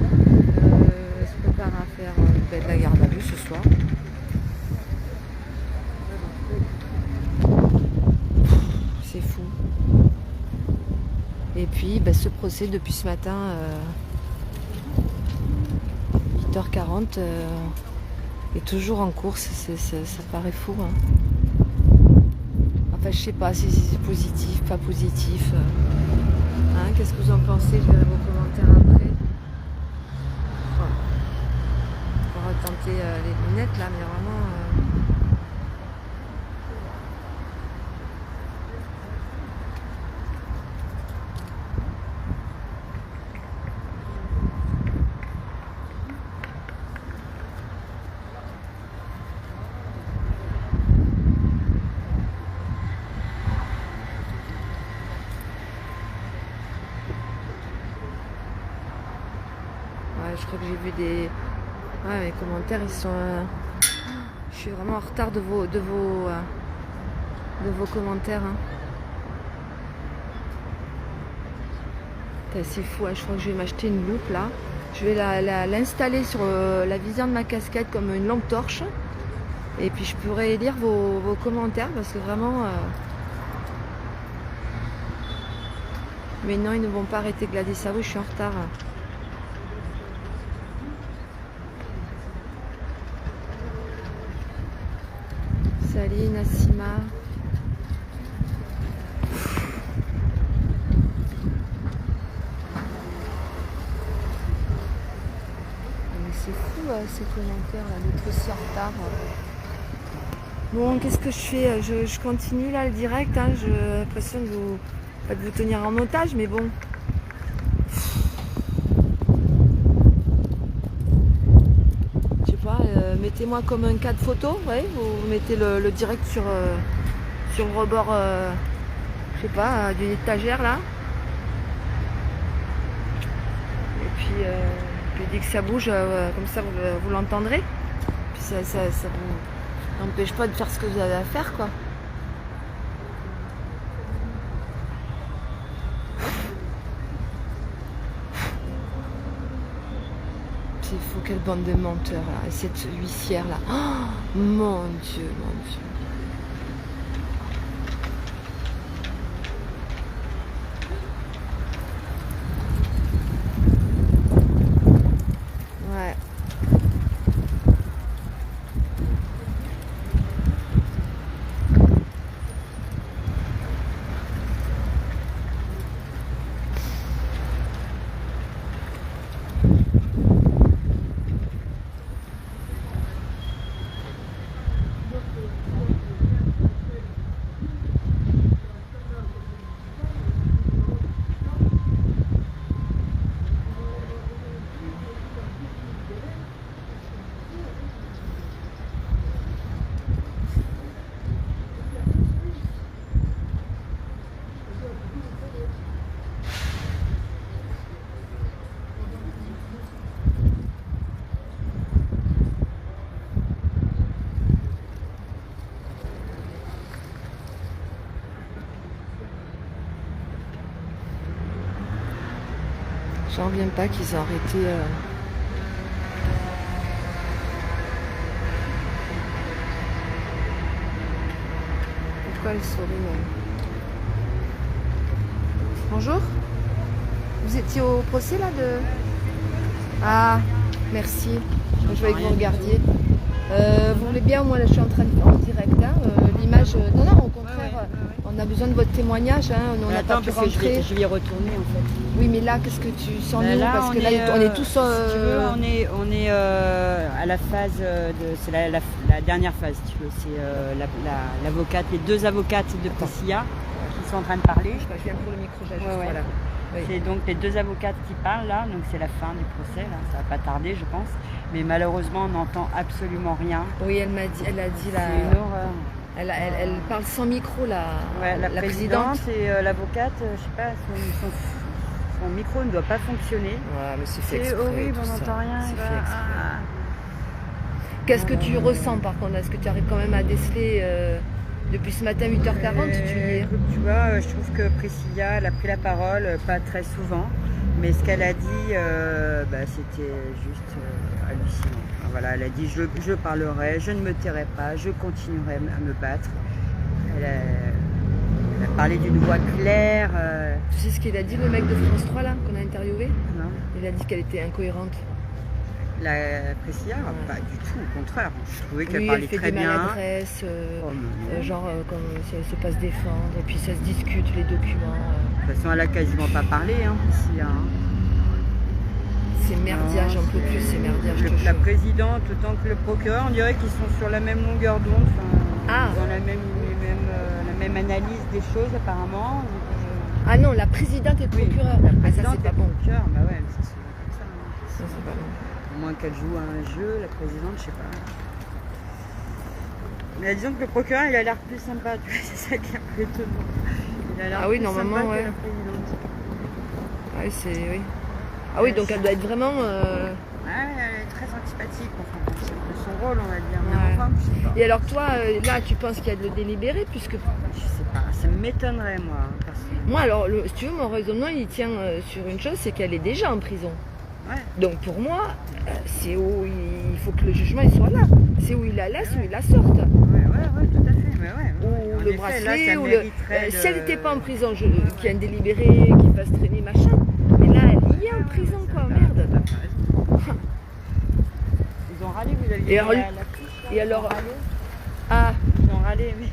Elle se prépare à faire de la garde à vue ce soir. C'est fou. Et puis ce procès depuis ce matin, 8h40, est toujours en cours. Ça paraît fou. Hein. Enfin, je sais pas si c'est positif, pas positif. Hein, qu'est-ce que vous en pensez? Je verrai vos commentaires après. Voilà. On va tenter les lunettes là, mais vraiment. Je crois que j'ai vu des... Ouais, les commentaires, ils sont... Je suis vraiment en retard de vos commentaires. Hein. C'est fou, hein. Je crois que je vais m'acheter une loupe là. Je vais l'installer sur la visière de ma casquette comme une lampe torche. Et puis je pourrai lire vos commentaires parce que vraiment... Mais non, ils ne vont pas arrêter Gladys. Ah oui, je suis en retard. Salut Nassima. Mais c'est fou ces commentaires là, d'être aussi en retard. Bon, qu'est-ce que je fais? Je continue là le direct. Hein. J'ai l'impression pas de vous tenir en otage, mais bon. Mettez-moi comme un cas de photo, ouais, vous mettez le direct sur le rebord, je sais pas, d'une étagère là. dès que ça bouge, comme ça vous l'entendrez. Puis ça vous n'empêche pas de faire ce que vous avez à faire, quoi. Il faut quelle bande de menteurs là, et cette huissière là. Oh, mon Dieu, mon Dieu. Ouais. J'en reviens pas qu'ils aient arrêté. Pourquoi elle sourit Bonjour. Vous étiez au procès là de. Ah, merci. Je voulais que vous regardiez. Vous voulez bien, moi là je suis en train de en direct. Hein, l'image. Non, non, au contraire, on a besoin de votre témoignage. Hein, on n'a pas pu rentrer.
Je vais y retourner en fait.
Oui, mais là, qu'est-ce que tu sens nous? Parce que là, on est tous.
Si tu veux, on est à la phase c'est la dernière phase. Si tu veux, c'est l'avocate, les deux avocates de Priscilla qui sont en train de parler.
Je viens pour le micro, j'ajuste.
Ouais.
Voilà. Oui.
C'est donc les deux avocates qui parlent là, donc c'est la fin du procès, là. Ça va pas tarder, je pense. Mais malheureusement, on n'entend absolument rien.
Oui, elle a dit la.
C'est une horreur.
Elle parle sans micro, la
présidente et l'avocate, je sais pas, son micro ne doit pas fonctionner.
Ouais, mais c'est
horrible, on n'entend rien.
Qu'est-ce que tu ressens par contre? Est-ce que tu arrives quand même à déceler depuis ce matin 8h40
Tu vois, je trouve que Priscilla, elle a pris la parole, pas très souvent, mais ce qu'elle a dit, c'était juste hallucinant. Voilà, elle a dit je parlerai, je ne me tairai pas, je continuerai à me battre. Elle a parlé d'une voix claire.
Tu sais ce qu'il a dit, le mec de France 3 là, qu'on a interviewé?
Non.
Il a dit qu'elle était incohérente.
La Priscilla, pas du tout, au contraire. Je trouvais qu'elle parlait très bien.
Elle fait des maladresses, comme elle se passe défendre, et puis ça se discute les documents.
De toute façon, elle a quasiment pas parlé, Priscilla.
C'est merdiage, j'en peux plus, c'est merdiage.
La présidente, autant que le procureur, on dirait qu'ils sont sur la même longueur d'onde, dans la même analyse des choses apparemment.
Ah non, la présidente et le procureur.
La présidente
c'est pas bon.
Le procureur, bah ouais, ça c'est comme ça.
Ça c'est pas bon.
À moins qu'elle joue à un jeu, la présidente, je sais pas. Mais disons que le procureur, il a l'air plus sympa, c'est ça qui est un peu étonnant. Il a l'air plus
normalement,
sympa
ouais.
que la présidente.
Ouais, oui. Ah oui, donc elle doit être vraiment...
elle est très antipathique, enfin, c'est un peu son rôle, on va dire. Mais
Ouais.
enfin, je sais pas.
Et alors toi, là, tu penses qu'il y a de le délibéré puisque...
Je sais pas, ça m'étonnerait, moi, personnellement.
Moi, alors, si tu veux, mon raisonnement, il tient sur une chose, c'est qu'elle est déjà en prison.
Ouais.
Donc pour moi, c'est où il faut que le jugement il soit là. C'est où il la laisse ou il la sorte.
Ouais, tout à fait. Mais ouais,
ou le
effet,
bracelet,
là,
ou si elle
de...
n'était pas en prison, qu'il y ait un délibéré, qu'il fasse traîner, machin. Mais là, elle y est en prison, quoi, merde.
Ils ont râlé, vous avez dit
Et alors
Ah, ils ont râlé, mais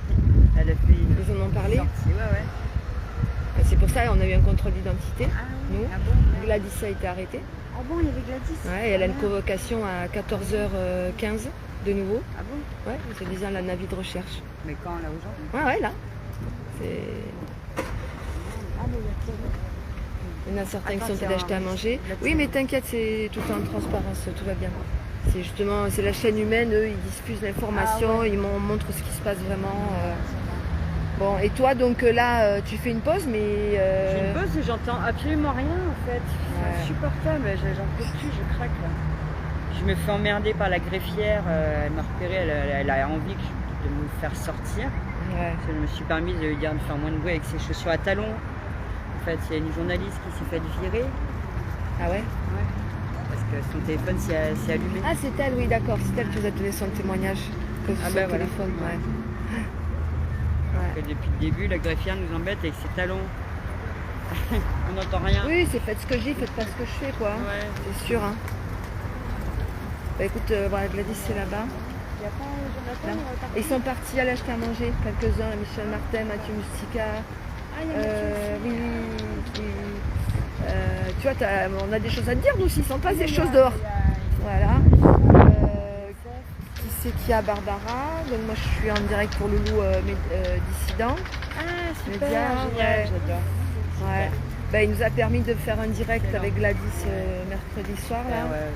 elle a fait une...
Ils en ont parlé
sortie, ouais.
C'est pour ça qu'on a eu un contrôle d'identité, nous.
Ah bon,
Gladys a été arrêtée.
Ah bon, il y avait Gladys.
Ouais, et elle a une convocation à 14h15 de nouveau.
Ah bon?
Ouais, se disant la navire de recherche.
Mais quand, là, aujourd'hui?
Ouais, là. C'est...
Ah, mais
il y en a certains qui sont allés acheter à manger. Oui, mais t'inquiète, c'est tout en transparence, tout va bien. C'est justement, c'est la chaîne humaine, eux, ils diffusent l'information, ils montrent ce qui se passe vraiment. Bon, et toi, donc là, tu fais une pause, mais...
J'ai une pause et j'entends absolument rien en fait. C'est insupportable, j'en peux plus, je craque là. Je me fais emmerder par la greffière, elle m'a repéré, elle a envie de me faire sortir.
Ouais.
Je me suis permise de lui dire de faire moins de bruit avec ses chaussures à talons. En fait, il y a une journaliste qui s'est fait virer.
Ah ouais?
Ouais. Parce que son téléphone s'est allumé.
Ah, c'est elle, oui, d'accord. C'est elle qui vous a donné son témoignage.
Ah
Son
ben voilà.
téléphone, ouais.
Et depuis le début, la greffière nous embête avec ses talons. On n'entend rien.
Oui, c'est faites ce que je dis, faites pas ce que je fais, quoi.
Ouais.
C'est sûr, hein. Bah écoute, voilà, Gladys, c'est là-bas.
Il y a pas Jonathan,
Là. Ils sont partis aller acheter à manger, quelques-uns, Michel Martin, Mathieu Mustica.
Ah, il y a Mathieu
oui, oui. Tu vois, on a des choses à te dire, nous aussi, il s'en passe des choses dehors. Voilà. Qui c'est qui a Barbara? Donc moi je suis en direct pour Loulou Dissident.
Ah, super,
Média,
génial,
ouais.
j'adore.
Ouais. Bah, il nous a permis de faire un direct avec Gladys mercredi soir. Là.
Ouais,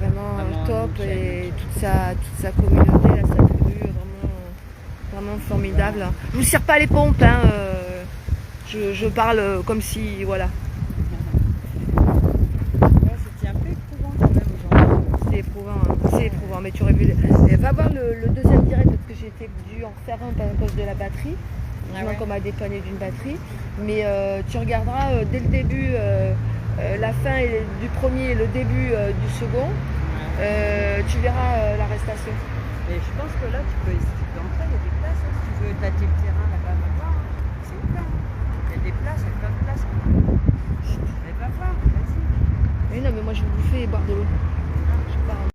vraiment top et toute sa communauté, là, sa tribu, vraiment formidable. Je vous sers pas les pompes, hein, je parle comme si, voilà.
C'était un peu éprouvant quand même aujourd'hui.
C'est éprouvant, mais tu aurais vu. Va voir le deuxième direct parce que j'ai été dû en faire un à cause de la batterie. Qu'on m'a dépanné d'une batterie. Mais tu regarderas dès le début, la fin du premier et le début du second. Tu verras l'arrestation.
Mais je pense que là, tu peux entrer, il y a des places. Hein, si tu veux tâter le terrain là-bas, va voir. C'est ouvert. Il y a des places, il y a plein de places. Mais va voir, vas-y.
Mais non, mais moi je vais bouffer et boire de l'eau. Je pars.